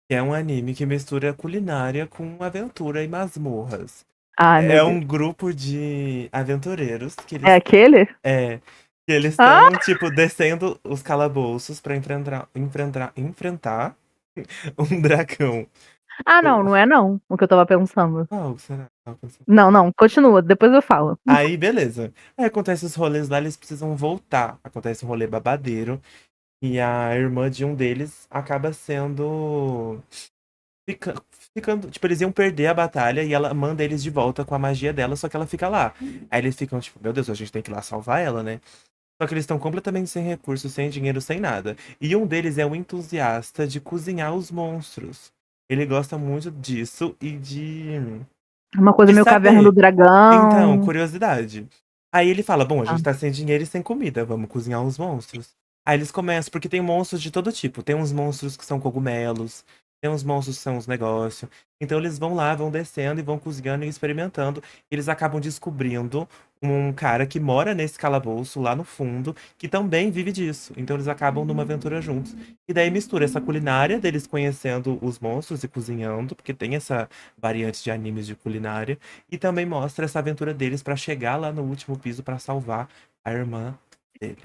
Que é um anime que mistura culinária com aventura e masmorras. Ai, meu É Deus. um grupo de aventureiros que É eles aquele? é, que eles Ah, estão tipo descendo os calabouços pra enfrentar um dragão. não, não é não, o que eu tava pensando. Qual será? Qual que eu sei? Não, não, continua, depois eu falo. Aí, beleza. Aí acontece os rolês lá, eles precisam voltar. Acontece um rolê babadeiro. E a irmã de um deles acaba sendo fica, ficando. Tipo, eles iam perder a batalha e ela manda eles de volta com a magia dela, só que ela fica lá. Aí eles ficam, tipo, meu Deus, a gente tem que ir lá salvar ela, né? Só que eles estão completamente sem recursos, sem dinheiro, sem nada. E um deles é um entusiasta de cozinhar os monstros. Ele gosta muito disso e Uma coisa de meio Caverna do saber. Então, Dragão. curiosidade. Aí ele fala: Bom, a Ah, gente tá sem dinheiro e sem comida, vamos cozinhar uns monstros. Aí eles começam, porque tem monstros de todo tipo. Tem uns monstros que são cogumelos, tem uns monstros que são uns negócios. Então eles vão lá, vão descendo e vão cozinhando e experimentando. E eles acabam descobrindo um cara que mora nesse calabouço lá no fundo, que também vive disso. Então eles acabam numa aventura juntos. E daí mistura essa culinária deles conhecendo os monstros e cozinhando, porque tem essa variante de animes de culinária. E também mostra essa aventura deles pra chegar lá no último piso pra salvar a irmã dele.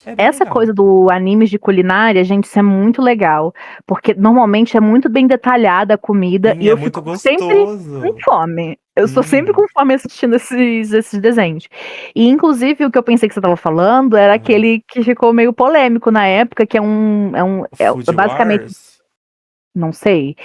É bem essa legal. coisa do animes de culinária, gente, isso é muito legal. Porque normalmente é muito bem detalhada a comida Sim, e é eu muito fico sempre com gostoso. fome. Eu estou sempre Sim. com fome assistindo esses desenhos. E, inclusive, o que eu pensei que você estava falando era Aham. aquele que ficou meio polêmico na época, que é Food basicamente. Wars? Não sei.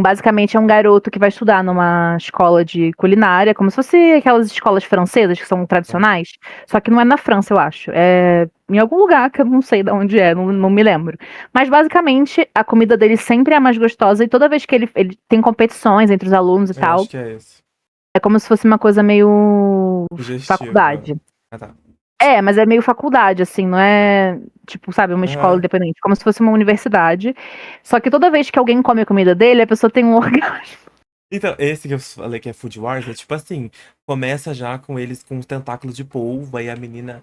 Basicamente é um garoto que vai estudar numa escola de culinária, como se fosse aquelas escolas francesas que são Aham. tradicionais, só que não é na França, eu acho. É em algum lugar que eu não sei de onde é, não me lembro. Mas basicamente a comida dele sempre é a mais gostosa e toda vez que ele tem competições entre os alunos e Eu acho tal, que é esse. é como se fosse uma coisa meio Sugestiva. faculdade. Ah, tá. É, mas é meio faculdade, assim, não é, tipo, sabe, uma escola Aham. independente, como se fosse uma universidade. Só que toda vez que alguém come a comida dele, a pessoa tem um orgasmo. Então, esse que eu falei que é Food Wars é tipo assim: começa já com eles com os tentáculos de polvo, aí a menina.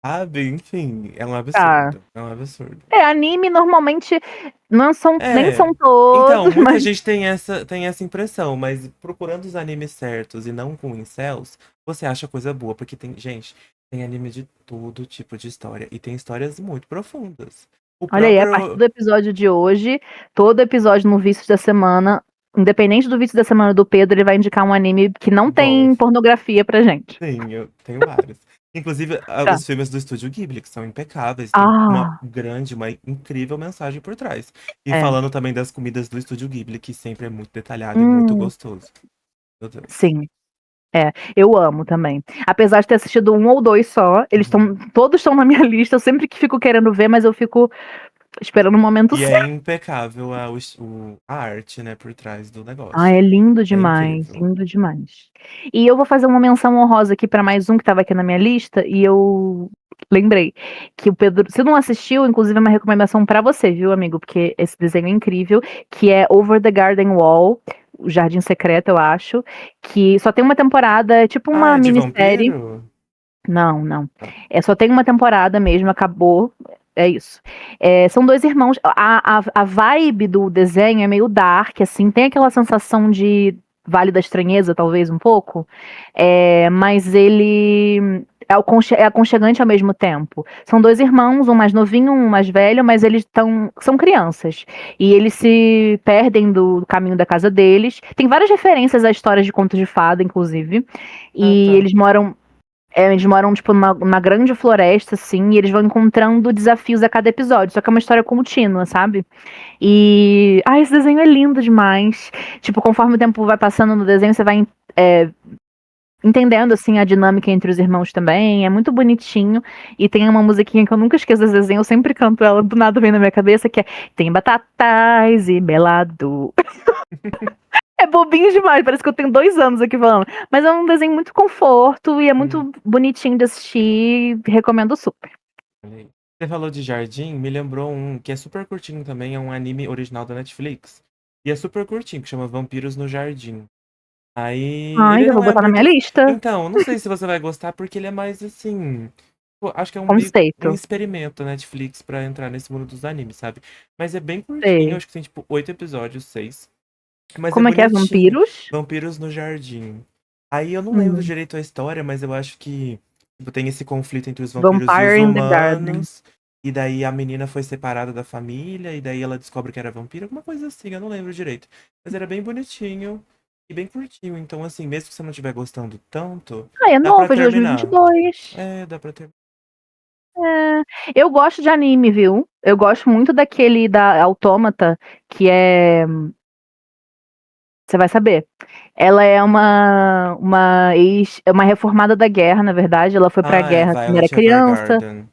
Sabe? Enfim, é um Tá. absurdo. É um absurdo. É, anime normalmente não são, nem É. são Então, todos, muita mas gente tem essa impressão, mas procurando os animes certos e não com incels, você acha coisa boa, porque tem, gente, tem anime de todo tipo de história e tem histórias muito profundas. O olha aí, a partir próprio. do episódio de hoje, todo episódio no Vícios da Semana, independente do Vício da Semana do Pedro, ele vai indicar um anime que não Bom, tem pornografia pra gente. sim, eu tenho vários. Inclusive, Tá. os filmes do Estúdio Ghibli, que são impecáveis, tem uma Ah, grande, uma incrível mensagem por trás. E é. falando também das comidas do Estúdio Ghibli, que sempre é muito detalhado e muito Hum, gostoso. Meu Deus. sim. É, eu amo também. Apesar de ter assistido um ou dois só, Uhum. todos estão na minha lista. Eu sempre que fico querendo ver, mas eu fico esperando o momento E é certo. impecável a arte, né, por trás do Ah, negócio. é É incrível. lindo demais. E eu vou fazer uma menção honrosa aqui para mais um que estava aqui na minha lista e eu lembrei que o Pedro, se não assistiu, inclusive é uma recomendação para você, viu, amigo? Porque esse desenho é incrível, que é Over the Garden Wall, o Jardim Secreto, eu acho, que só tem uma temporada, é tipo Ah, uma é de minissérie. vampiro? Não, não. Tá. É, só tem uma temporada mesmo, acabou. É isso. É, são dois irmãos. A vibe do desenho é meio dark, assim, tem aquela sensação de Vale da Estranheza, talvez, um pouco. É, mas ele é aconchegante ao mesmo tempo. São dois irmãos, um mais novinho, um mais velho, mas são crianças. E eles se perdem do caminho da casa deles. Tem várias referências a histórias de contos de fada, inclusive. Ah, E tá. eles moram, tipo, numa grande floresta, assim, e eles vão encontrando desafios a cada episódio. Só que é uma história contínua, sabe? E. Ai, esse desenho é lindo demais. Tipo, conforme o tempo vai passando no desenho, você vai entendendo, assim, a dinâmica entre os irmãos também. É muito bonitinho. E tem uma musiquinha que eu nunca esqueço desse desenho, eu sempre canto ela, do nada vem na minha cabeça, que é Tem batatas e melado. É bobinho demais, parece que eu tenho 2 anos aqui falando. Mas é um desenho muito conforto e é Hum, muito bonitinho de assistir. Recomendo super. olha aí. Você falou de Jardim, me lembrou um que é super curtinho também, é um anime original da Netflix. E é super curtinho, que chama Vampiros no Jardim. Aí, Ai, ele já vou não é botar na minha muito. lista. Então, não sei se você vai gostar, porque ele é mais assim. Pô, acho que é um Conceito. experimento da Netflix pra entrar nesse mundo dos animes, sabe? Mas é bem curtinho, Sei. acho que tem tipo 8 episódios, 6. Mas é Como é que é? bonitinho. Vampiros? Vampiros no Jardim. Aí eu não lembro Hum. direito a história, mas eu acho que tipo, tem esse conflito entre os vampiros e os Vampire in the Garden. humanos. E daí a menina foi separada da família, e daí ela descobre que era vampiro, alguma coisa assim, eu não lembro direito. Mas era bem bonitinho e bem curtinho. Então, assim, mesmo que você não estiver gostando tanto, Ah, é dá pra novo, é de terminar. 2022. É, dá pra terminar. Eu gosto de anime, viu? Eu gosto muito daquele da Autômata, que é. Você vai saber. Ela é é uma reformada da guerra, na verdade. Ela foi pra Ah, é guerra quando era Violet criança. Evergarden.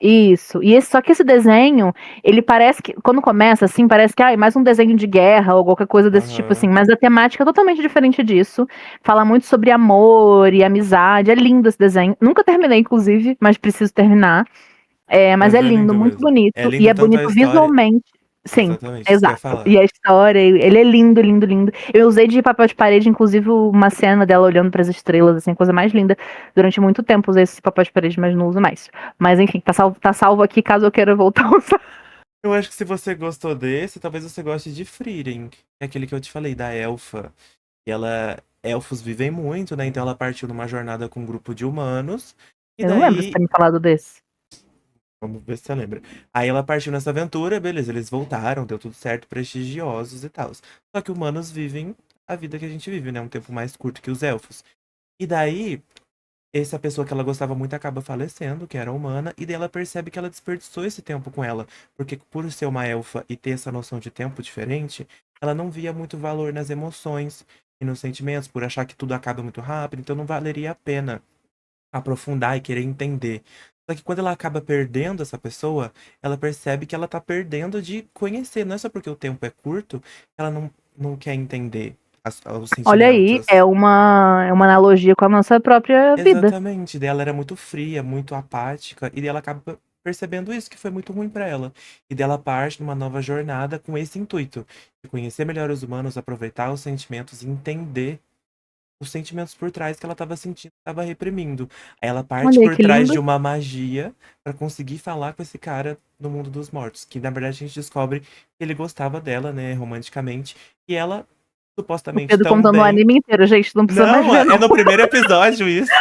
Isso. Só que esse desenho, ele parece que, quando começa assim, parece que é mais um desenho de guerra ou qualquer coisa desse tipo assim, Aham. mas a temática é totalmente diferente disso. Fala muito sobre amor e amizade. É lindo esse desenho. Nunca terminei, inclusive, mas preciso terminar. Mas é Mas é lindo, lindo muito mesmo. É bonito. E lindo é tanto a bonito história. visualmente. Sim, Exatamente, isso que eu ia exato. E falar. a história, ele é lindo, lindo, lindo. Eu usei de papel de parede, inclusive, uma cena dela olhando para as estrelas, assim, coisa mais linda. Durante muito tempo usei esse papel de parede, mas não uso mais. Mas enfim, tá salvo aqui caso eu queira voltar a usar. Eu acho que se você gostou desse, talvez você goste de Frieren, que é aquele que eu te falei, da Elfa. E ela. Elfos vivem muito, né? Então ela partiu numa jornada com um grupo de humanos. E Eu não lembro de daí. ter me falado desse. Vamos ver se você lembra. Aí ela partiu nessa aventura, beleza, eles voltaram, deu tudo certo, prestigiosos e tal. Só que humanos vivem a vida que a gente vive, né? Um tempo mais curto que os elfos. E daí, essa pessoa que ela gostava muito acaba falecendo, que era humana, e daí ela percebe que ela desperdiçou esse tempo com ela. Porque por ser uma elfa e ter essa noção de tempo diferente, ela não via muito valor nas emoções e nos sentimentos, por achar que tudo acaba muito rápido, então não valeria a pena aprofundar e querer entender. Só que quando ela acaba perdendo essa pessoa, ela percebe que ela tá perdendo de conhecer. Não é só porque o tempo é curto que ela não quer entender os Olha aí, sentimentos. é uma analogia com a nossa própria vida. Exatamente. Daí ela era muito fria, muito apática, e daí ela acaba percebendo isso, que foi muito ruim pra ela. E daí ela parte numa nova jornada com esse intuito, de conhecer melhor os humanos, aproveitar os sentimentos e entender os sentimentos por trás que ela estava sentindo, estava reprimindo. Aí ela parte Olha aí por que trás de lindo. uma magia pra conseguir falar com esse cara no mundo dos mortos, que na verdade a gente descobre que ele gostava dela, né, romanticamente, e ela O supostamente Pedro contando o também. anime inteiro, gente, não precisa mais Não, ver, é não. no primeiro episódio isso.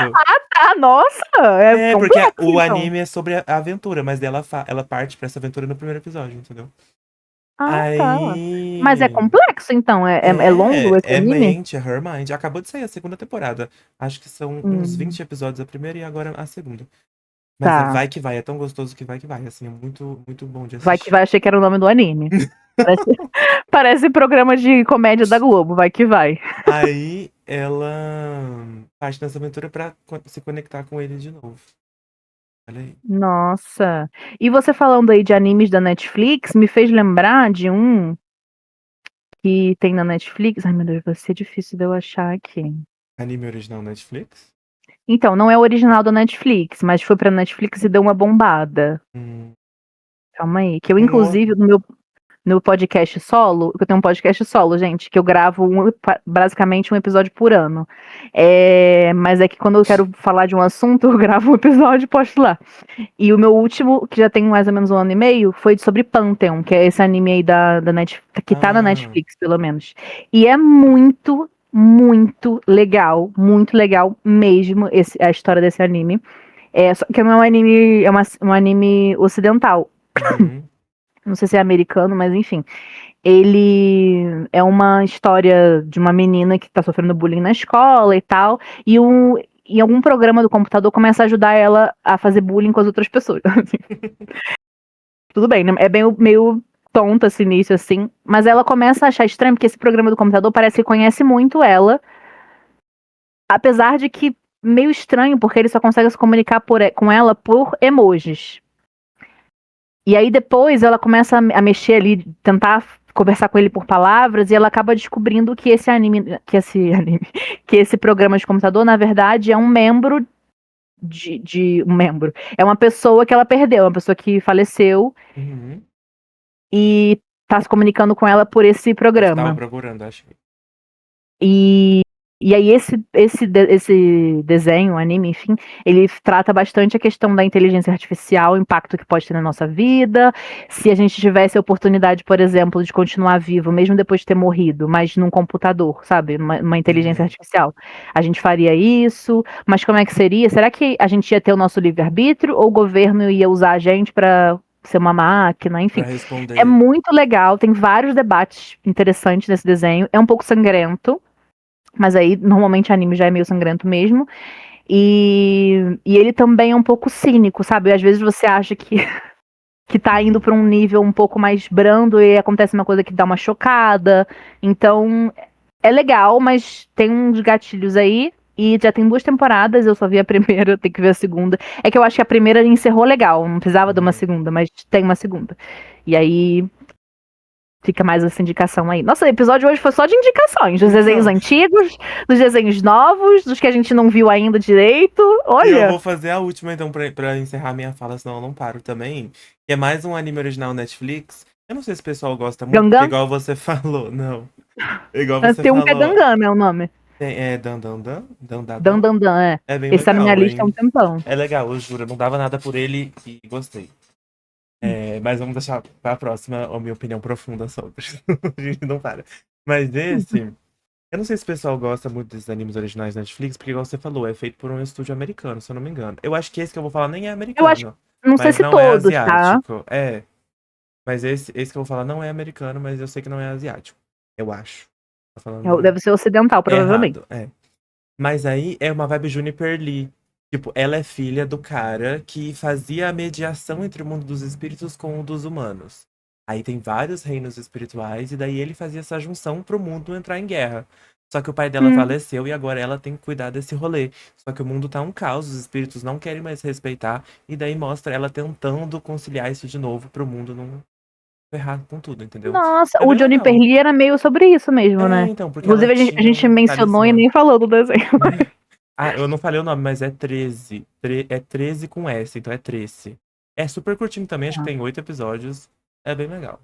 Ah, nossa! É É, porque complexo, o então. anime é sobre a aventura, mas dela ela parte pra essa aventura no primeiro episódio, entendeu? Ah, tá. Mas é Aí. complexo, então. É longo esse É anime? mente, é Her Mind. Acabou de sair a segunda temporada. Acho que são uns Hum, 20 episódios a primeira e agora a segunda. Mas é tá. vai que vai, é tão gostoso que vai que vai. Assim, é muito, muito bom de Vai que assistir. vai, achei que era o nome do anime. Parece, parece programa de comédia da Globo, vai que vai. Aí ela parte nessa aventura pra se conectar com ele de novo. Olha aí. Nossa. E você falando aí de animes da Netflix, me fez lembrar de um que tem na Netflix. Ai, meu Deus, vai ser difícil de eu achar aqui. Anime original Netflix? Então, não é original da Netflix, mas foi pra Netflix e deu uma bombada. Hum, Calma aí. Que eu, um inclusive, outro. no podcast solo, eu tenho um podcast solo, gente, que eu gravo basicamente um episódio por ano. Mas é que quando eu quero falar de um assunto, eu gravo um episódio e posto lá. E o meu último, que já tem mais ou menos um ano e meio, foi sobre Pantheon, que é esse anime aí da Netflix, que tá na Ah, Netflix, pelo menos. E é muito, muito legal mesmo a história desse anime. Só que não é um anime, um anime ocidental. uhum, Não sei se é americano, mas enfim. Ele é uma história de uma menina que tá sofrendo bullying na escola e tal, e em algum programa do computador começa a ajudar ela a fazer bullying com as outras pessoas. Tudo bem, né? É bem, meio tonto esse início, assim, mas ela começa a achar estranho, porque esse programa do computador parece que conhece muito ela, apesar de que meio estranho, porque ele só consegue se comunicar com ela por emojis. E aí depois ela começa a mexer ali, tentar conversar com ele por palavras, e ela acaba descobrindo que que esse programa de computador, na verdade, é um membro um membro. É uma pessoa que ela perdeu, uma pessoa que faleceu uhum. e tá se comunicando com ela por esse Eu estava programa. procurando, acho. E, e aí esse desenho, anime, enfim, ele trata bastante a questão da inteligência artificial, o impacto que pode ter na nossa vida. Se a gente tivesse a oportunidade, por exemplo, de continuar vivo, mesmo depois de ter morrido, mas num computador, sabe? Uma inteligência Uhum. artificial. A gente faria isso, mas como é que seria? Será que a gente ia ter o nosso livre-arbítrio ou o governo ia usar a gente para ser uma máquina? Pra Enfim, é responder. muito legal, tem vários debates interessantes nesse desenho. É um pouco sangrento, mas aí normalmente anime já é meio sangrento mesmo. E ele também é um pouco cínico, sabe? Às vezes você acha que tá indo pra um nível um pouco mais brando e acontece uma coisa que dá uma chocada. Então, é legal, mas tem uns gatilhos aí. E já tem 2 temporadas, eu só vi a primeira, eu tenho que ver a segunda. É que eu acho que a primeira encerrou legal, não precisava de uma Uhum. segunda, mas tem uma segunda. E aí fica mais essa indicação aí. Nossa, o episódio hoje foi só de indicações, dos desenhos Então, antigos, dos desenhos novos, dos que a gente não viu ainda direito. e eu Olha, vou fazer a última, então, pra encerrar minha fala, senão eu não paro também. Que é mais um anime original Netflix. Eu não sei se o pessoal gosta muito, porque Gangan. igual você falou, não. Igual você Tem um que é falou, Gangan, né, o nome. é Dan Dan Dan? Dan Dan Dan Dan? Dan Dan, é. É bem Esse tá na minha legal, lista há um hein? tempão. É legal, eu juro, eu não dava nada por ele e gostei. Mas vamos deixar pra próxima a minha opinião profunda sobre. A gente não para. Mas esse, eu não sei se o pessoal gosta muito desses animes originais da Netflix, porque igual você falou, é feito por um estúdio americano, se eu não me engano. Eu acho que esse que eu vou falar nem é Eu acho, americano, não sei mas se não é todos, tá? asiático. Mas esse que eu vou falar não é americano, mas eu sei que não é asiático. Eu acho. Tô falando Deve ser ocidental, provavelmente. errado, Mas aí é uma vibe Juniper Lee. Tipo, ela é filha do cara que fazia a mediação entre o mundo dos espíritos com o dos humanos. Aí tem vários reinos espirituais, e daí ele fazia essa junção pro mundo entrar em guerra. Só que o pai dela Hum, faleceu e agora ela tem que cuidar desse rolê. Só que o mundo tá um caos, os espíritos não querem mais respeitar, e daí mostra ela tentando conciliar isso de novo pro mundo não ferrar com tudo, entendeu? Nossa, É o bem Johnny legal. Perli era meio sobre isso mesmo, né? Então, porque ela Inclusive, a tinha gente um mencionou e talismã. nem falou do desenho. Ah, eu não falei o nome, mas é 13. É 13 com S, então é 13. É super curtinho também, acho que tem 8 episódios. É bem legal.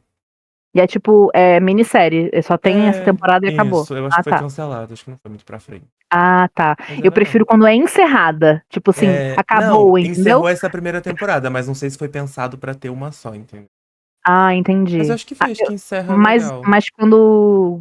E é tipo, minissérie. Só tem essa É, temporada e acabou. isso. Eu acho que Ah, foi tá. cancelado, acho que não foi muito pra frente. Ah, tá. Mas é Eu legal. prefiro quando é encerrada. Tipo assim, Não, acabou, encerrou entendeu? essa primeira temporada, mas não sei se foi pensado pra ter uma só, entendeu? Ah, Mas eu entendi. acho que foi, acho que encerra Mas, legal. mas quando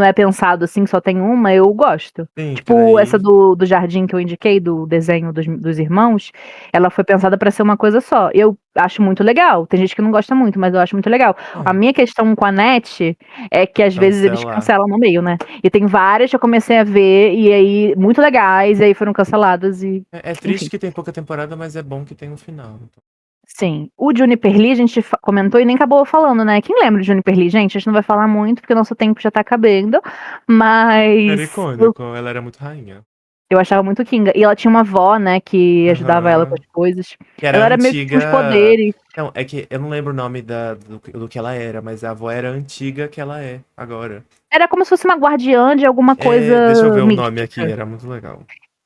é pensado assim, só tem uma, eu gosto. Sim, porque Tipo, essa daí. do jardim que eu indiquei, do desenho dos irmãos, ela foi pensada pra ser uma coisa só. Eu acho muito legal. Tem gente que não gosta muito, mas eu acho muito legal. A É, minha questão com a NET é que às vezes eles cancelar. cancelam no meio, né? E tem várias que eu comecei a ver, e aí, muito legais, e aí foram canceladas, e É triste enfim. que tem pouca temporada, mas é bom que tem um final. Então. Sim. O Juniper Lee, a gente comentou e nem acabou falando, né? Quem lembra de Juniper Lee? Gente, a gente não vai falar muito, porque o nosso tempo já tá acabando, Era mas icônico, ela era muito rainha. eu achava muito Kinga. E ela tinha uma avó, né, que ajudava ela com Aham. as coisas. Que era Ela era meio que tinha uns antiga. poderes. Não, é que eu não lembro o nome do que ela era, mas a avó era antiga que ela é agora. Era como se fosse uma guardiã de alguma Deixa eu coisa ver o nome aqui, mística. era muito legal.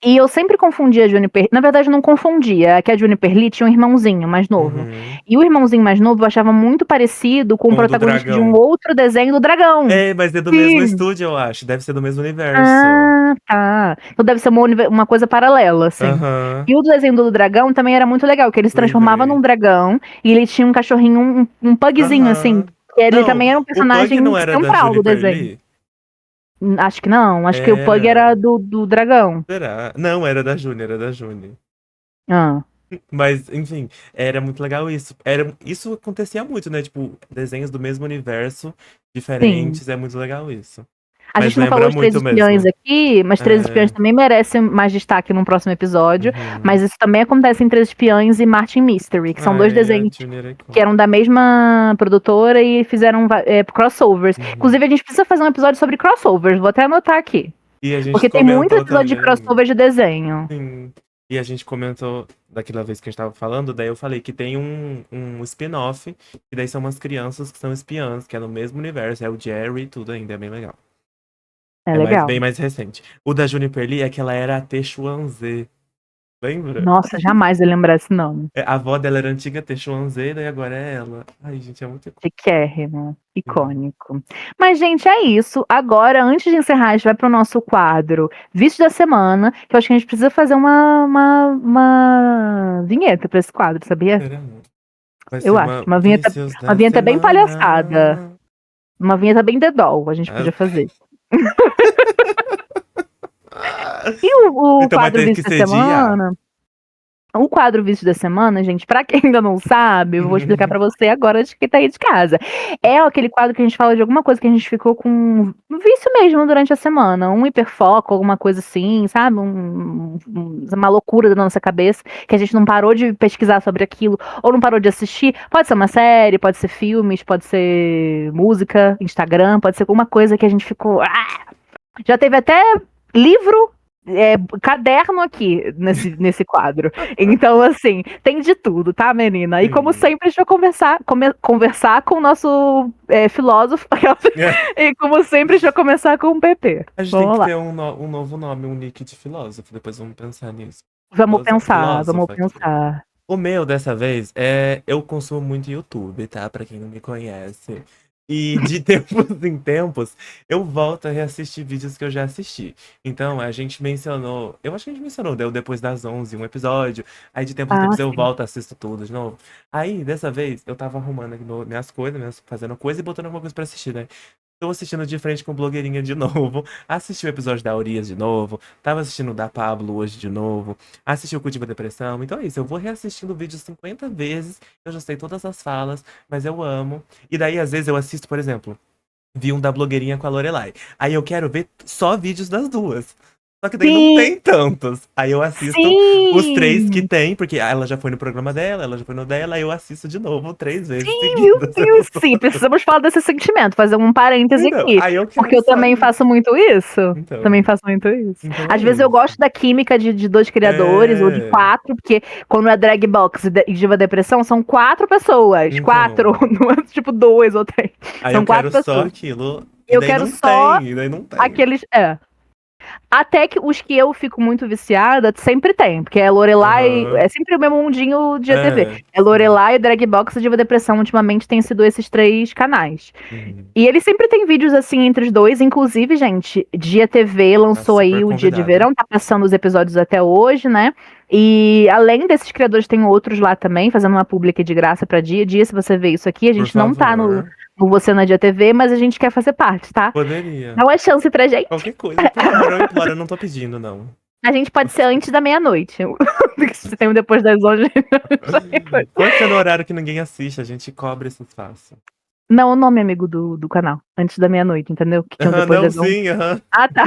E eu sempre confundia a Juniper. Na verdade, eu não confundia. É que a Juniper Lee tinha um irmãozinho mais novo. Uhum. E o irmãozinho mais novo eu achava muito parecido com o Com o do protagonista de um dragão. outro desenho do dragão. Mas é do mesmo Sim. estúdio, eu acho. Deve ser do mesmo universo. Ah, tá. Então deve ser uma coisa paralela, assim. Aham. E o desenho do dragão também era muito legal, que ele se transformava num Lembrei. dragão e ele tinha um cachorrinho, um pugzinho, assim. Aham. Que ele Não, também era um o Pug personagem não era da central do Juniper desenho. Lee? Acho que não, acho que o pug era Era. do dragão. Será? Não, era da Juni, era da Juni. Ah, Mas, enfim, era muito legal isso. Isso acontecia muito, né? Tipo, desenhos do mesmo universo, sim. diferentes, é muito legal isso. A Mas gente não falou lembra os Três muito Espiões mesmo. aqui, mas Três Espiões É. também merecem mais destaque num próximo episódio. Uhum. Mas isso também acontece em Três Espiões e Martin Mystery, que são dois Ai, a desenhos Juni era que icônica. eram da mesma produtora e fizeram crossovers. Uhum. Inclusive, a gente precisa fazer um episódio sobre crossovers, vou até anotar aqui. E a gente Porque tem muito comentou episódio de também. crossover de desenho. Sim. E a gente comentou daquela vez que a gente tava falando, daí eu falei que tem um spin-off, e daí são umas crianças que são espiãs, que é no mesmo universo, é o Jerry e tudo ainda, é bem legal. É É legal. bem mais recente. O da Juniper Lee é que ela era a Texuanzê. Lembra? Nossa, jamais eu lembrar esse nome. A avó dela era a antiga Texuanzê, daí agora é ela. Ai, gente, é muito Chiquérrimo, icônico. icônico. Mas, gente, é isso. Agora, antes de encerrar, a gente vai pro nosso quadro Vício da Semana, que eu acho que a gente precisa fazer uma vinheta pra esse quadro, sabia? Será? Vai Eu ser acho. uma Vícios Uma da vinheta bem palhaçada. Semana. Uma vinheta bem dedol, a gente Ah, podia fazer. E o então vai quadro ter que Vício da sediar. Semana? O quadro Vício da Semana, gente, pra quem ainda não sabe, eu vou explicar pra você agora de quem tá aí de casa. É aquele quadro que a gente fala de alguma coisa que a gente ficou com um vício mesmo durante a semana, um hiperfoco, alguma coisa assim, sabe? Uma loucura da nossa cabeça, que a gente não parou de pesquisar sobre aquilo, ou não parou de assistir. Pode ser uma série, pode ser filmes, pode ser música, Instagram, pode ser alguma coisa que a gente ficou. Já teve até livro, caderno aqui nesse quadro. Então, assim, tem de tudo, tá, menina? E como Sim. sempre, a gente vai conversar com o nosso filósofo. E como sempre, a gente vai começar com o PP. A gente tem Vamos que lá. ter um novo nome, um nick de filósofo. Depois vamos pensar nisso. Vamos pensar, vamos Filósofo aqui. pensar. O meu, dessa vez, eu consumo muito YouTube, tá? Pra quem não me conhece. E de tempos em tempos, eu volto a reassistir vídeos que eu já assisti. Então, a gente mencionou, eu acho que a gente mencionou, deu depois das 11 um episódio. Aí de tempos em Ah, tempos eu sim. volto, assisto tudo de novo. Aí, dessa vez, eu tava arrumando aqui minhas coisas, fazendo coisa e botando alguma coisa pra assistir, né? Tô assistindo de frente com blogueirinha de novo. Assisti o episódio da Urias de novo. Tava assistindo o da Pablo hoje de novo. Assisti o Cultiva Depressão. Então é isso, eu vou reassistindo o vídeo 50 vezes. Eu já sei todas as falas, mas eu amo. E daí, às vezes, eu assisto, por exemplo, vi um da blogueirinha com a Lorelai. Aí eu quero ver só vídeos das duas. Só que daí não Sim, tem tantos. Aí eu assisto os 3 que sim! tem, porque ela já foi no programa dela, ela já foi no dela, aí eu assisto de novo 3 vezes Sim, meu seguidas. Deus, sim, precisamos falar desse sentimento, fazer um parêntese Então, aqui, aí eu porque quero eu só também isso. faço muito isso. Também Então, faço muito isso. então Às é vezes eu isso. gosto da química de dois criadores, ou de É. quatro, porque quando é drag box e Diva Depressão, são quatro pessoas. Quatro, Então. não é tipo dois ou três. Aí eu São quatro quero só pessoas. aquilo. E Eu daí quero não só tem. E daí não tem. aqueles. Até que os que eu fico muito viciada, sempre tem, porque é Lorelai, Aham. é sempre o mesmo mundinho de TV. É. É Sim. Lorelai, Drag Box e Diva Depressão, ultimamente tem sido esses três canais. Uhum. E ele sempre tem vídeos assim entre os dois, inclusive, gente, Dia TV Tá lançou super aí o Dia de convidada. Verão, tá passando os episódios até hoje, né? E além desses criadores, tem outros lá também, fazendo uma publi de graça pra Dia. Dia, se você vê isso aqui, a Por gente não tá favor. no Você na Dia TV, mas a gente quer fazer parte, tá? Poderia. Dá uma chance pra gente. Qualquer coisa, por favor, eu imploro, eu não tô pedindo, não. A gente pode ser antes da meia-noite. Se tem um depois das 11. Pode ser no horário que ninguém assiste, a gente cobra esse espaço. Não, o nome, amigo, do canal. Antes da meia-noite, entendeu? Que tinha um depois Não, das 11. sim, aham. Ah, tá.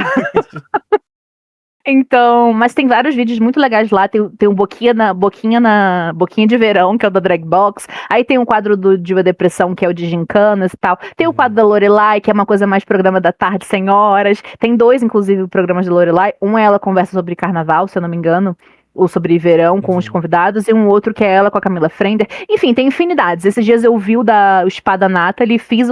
Então, mas tem vários vídeos muito legais lá. Tem um Boquinha de Verão, que é o da Drag Box. Aí tem um quadro do Diva Depressão, que é o de Gincanas e tal. Tem o quadro Uhum. da Lorelai, que é uma coisa mais programa da tarde, sem horas. Tem dois, inclusive, programas de Lorelai. Um é ela conversa sobre carnaval, se eu não me engano, ou sobre verão com os Uhum. convidados, e um outro que é ela com a Camila Frender. Enfim, tem infinidades. Esses dias eu vi o da Espada Nathalie, fiz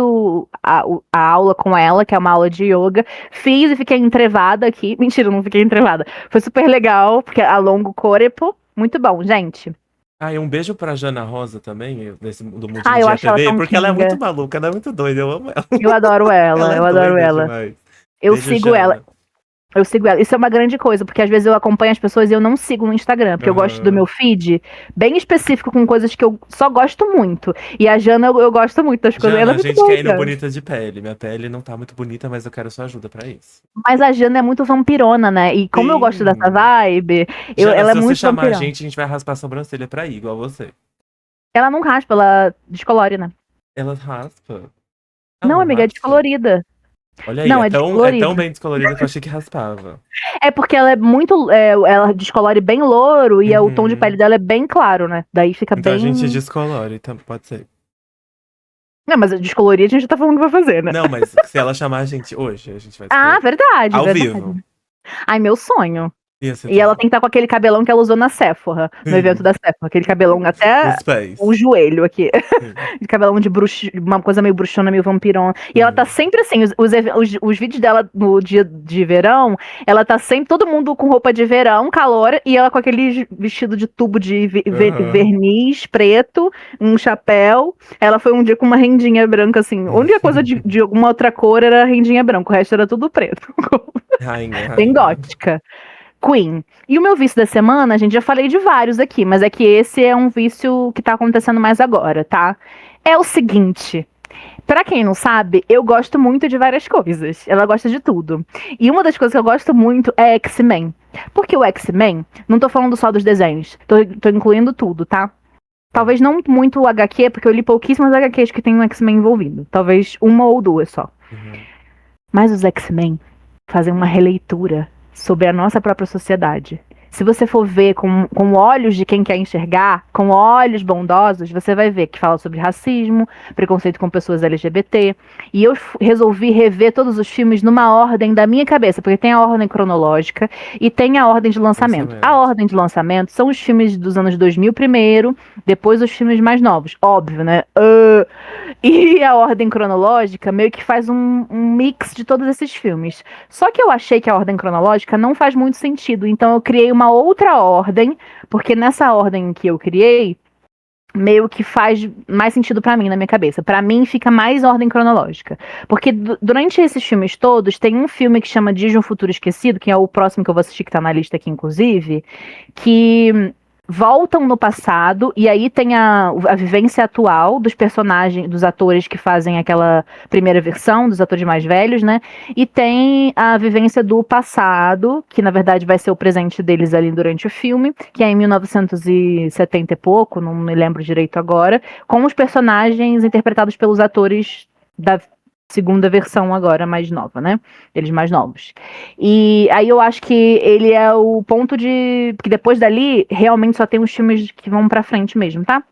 a aula com ela, que é uma aula de yoga. Fiz e fiquei entrevada aqui. Mentira, não fiquei entrevada. Foi super legal, porque alonga o corpo. Muito bom, gente. Ah, e um beijo pra Jana Rosa também, do Mundinho Ah, eu Dia acho ela TV, tão porque ela é muito kinga. maluca, ela é muito doida, eu amo ela. Eu adoro ela, Ela é eu adoro doida ela. demais. Eu Beijo, sigo ela. Jana. Eu sigo ela. Isso é uma grande coisa, porque às vezes eu acompanho as pessoas e eu não sigo no Instagram, porque eu gosto do Aham. meu feed bem específico com coisas que eu só gosto muito. E a Jana, eu gosto muito das coisas. Ela Jana, é a muito gente quer ir no doida. Bonita de Pele. Minha pele não tá muito bonita, mas eu quero sua ajuda pra isso. Mas a Jana é muito vampirona, né? E como eu gosto dessa Sim. vibe, Jana, ela se é você muito chamar a vampirona. gente vai raspar a sobrancelha pra ir, igual você. Ela não raspa, ela descolore, né? Ela raspa. Ela Não, não amiga, é raspa? descolorida. Olha aí, Não, é é tão descolorida. bem descolorida que eu achei que raspava. É porque ela é muito. Ela descolore bem louro e o tom de pele Uhum. dela é bem claro, né? Daí fica Então a gente bem. descolore, então pode ser. Não, mas a descolorir a gente já tá falando que vai fazer, né? Não, mas se ela chamar a gente hoje, a gente vai Ah, descolorir. verdade, Ao verdade. vivo. Ai, meu sonho. Ia ser E ela tudo. tem que estar com aquele cabelão que ela usou na Sephora, no evento Sim. da Sephora. Aquele cabelão até Os pés. o joelho aqui. Sim. De cabelão de bruxa, uma coisa meio bruxona, meio vampirona. E ela tá Sim. sempre assim, os vídeos dela no dia de verão, ela tá sempre, todo mundo com roupa de verão, calor, e ela com aquele vestido de tubo de Aham. verniz preto, um chapéu. Ela foi um dia com uma rendinha branca, assim. A única coisa de alguma outra cor era a rendinha branca, o resto era tudo preto. Rainha, Bem rainha. gótica. Queen. E o meu vício da semana, gente, já falei de vários aqui, mas é que esse é um vício que tá acontecendo mais agora, tá? É o seguinte. Pra quem não sabe, eu gosto muito de várias coisas. Ela gosta de tudo. E uma das coisas que eu gosto muito é X-Men. Porque o X-Men, não tô falando só dos desenhos, tô incluindo tudo, tá? Talvez não muito o HQ, porque eu li pouquíssimas HQs que tem um X-Men envolvido. Talvez uma ou duas só. Uhum. Mas os X-Men fazem uma releitura sobre a nossa própria sociedade. Se você for ver com olhos de quem quer enxergar, com olhos bondosos, você vai ver que fala sobre racismo, preconceito com pessoas LGBT. E eu resolvi rever todos os filmes numa ordem da minha cabeça, porque tem a ordem cronológica e tem a ordem de lançamento. A Lançamento. ordem de lançamento são os filmes dos anos 2000 primeiro, depois os filmes mais novos. Óbvio, né? E a ordem cronológica meio que faz um mix de todos esses filmes. Só que eu achei que a ordem cronológica não faz muito sentido, então eu criei uma outra ordem, porque nessa ordem que eu criei, meio que faz mais sentido pra mim na minha cabeça. Pra mim fica mais ordem cronológica. Porque durante esses filmes todos, tem um filme que chama Dias de um Futuro Esquecido, que é o próximo que eu vou assistir, que tá na lista aqui, inclusive, que voltam no passado e aí tem a vivência atual dos personagens, dos atores que fazem aquela primeira versão, dos atores mais velhos, né? E tem a vivência do passado, que na verdade vai ser o presente deles ali durante o filme, que é em 1970 e pouco, não me lembro direito agora, com os personagens interpretados pelos atores da segunda versão agora mais nova, né? Eles mais novos. E aí eu acho que ele é o ponto de que depois dali realmente só tem os filmes que vão pra frente mesmo, tá?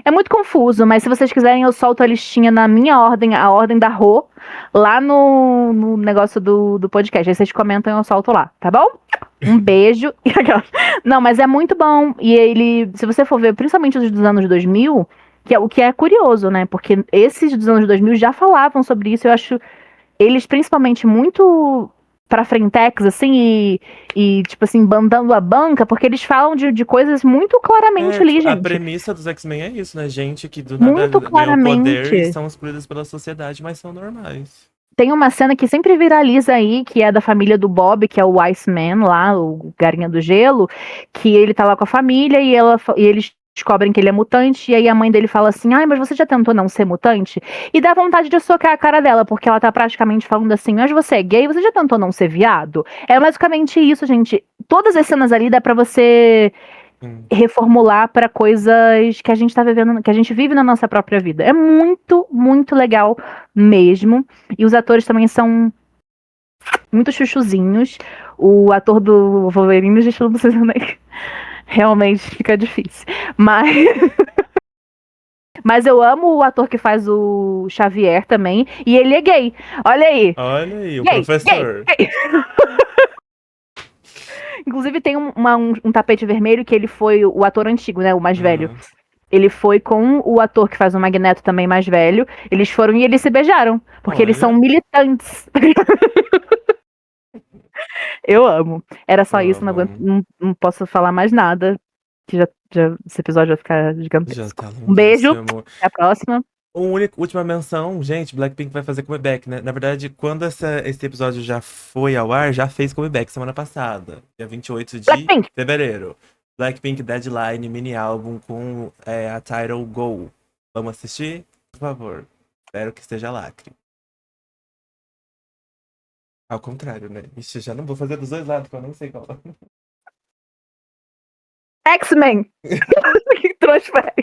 É muito confuso, mas se vocês quiserem eu solto a listinha na minha ordem, a ordem da Rô, lá no negócio do podcast. Aí vocês comentam e eu solto lá, tá bom? Um beijo. Não, mas é muito bom. E ele, se você for ver, principalmente os dos anos 2000, que é o que é curioso, né? Porque esses dos anos 2000 já falavam sobre isso. Eu acho eles principalmente muito pra frentex, assim, tipo assim, bandando a banca, porque eles falam de coisas muito claramente É, ali, tipo, a gente. premissa dos X-Men é isso, né? Gente que do nada Muito ganhou poder e claramente. são excluídas pela sociedade, mas são normais. Tem uma cena que sempre viraliza aí, que é da família do Bob, que é o Iceman lá, o Garinha do Gelo, que ele tá lá com a família e eles descobrem que ele é mutante, e aí a mãe dele fala assim, ai, mas você já tentou não ser mutante? E dá vontade de socar a cara dela, porque ela tá praticamente falando assim, mas você é gay, você já tentou não ser viado? É basicamente isso, gente. Todas as cenas ali dá pra você Hum. reformular para coisas que a gente tá vivendo, que a gente vive na nossa própria vida. É muito, muito legal mesmo. E os atores também são muito chuchuzinhos. O ator do Wolverine, gente, não precisa nem. Realmente fica difícil. Mas, mas eu amo o ator que faz o Xavier também. E ele é gay. Olha aí. Olha aí, o Gay, gay, professor. gay. Inclusive tem um tapete vermelho que ele foi o ator antigo, né? O mais velho. Aham. Ele foi com o ator que faz o Magneto também mais velho. Eles foram e eles se beijaram. Porque eles são Olha, militantes. Eu amo. Era só isso, não, amo. não posso falar mais nada. Que esse episódio vai ficar Já gigantesco. tá Um beijo, longuíssimo. até a próxima. Última menção, gente, Blackpink vai fazer comeback, né? Na verdade, quando esse episódio já foi ao ar, já fez comeback semana passada, dia 28 de Blackpink. fevereiro. Blackpink Deadline, mini álbum com a title Go. Vamos assistir? Por favor. Espero que esteja lacre. Ao contrário, né? Ixi, já não vou fazer dos dois lados, que eu nem sei qual. X-Men. Transfere.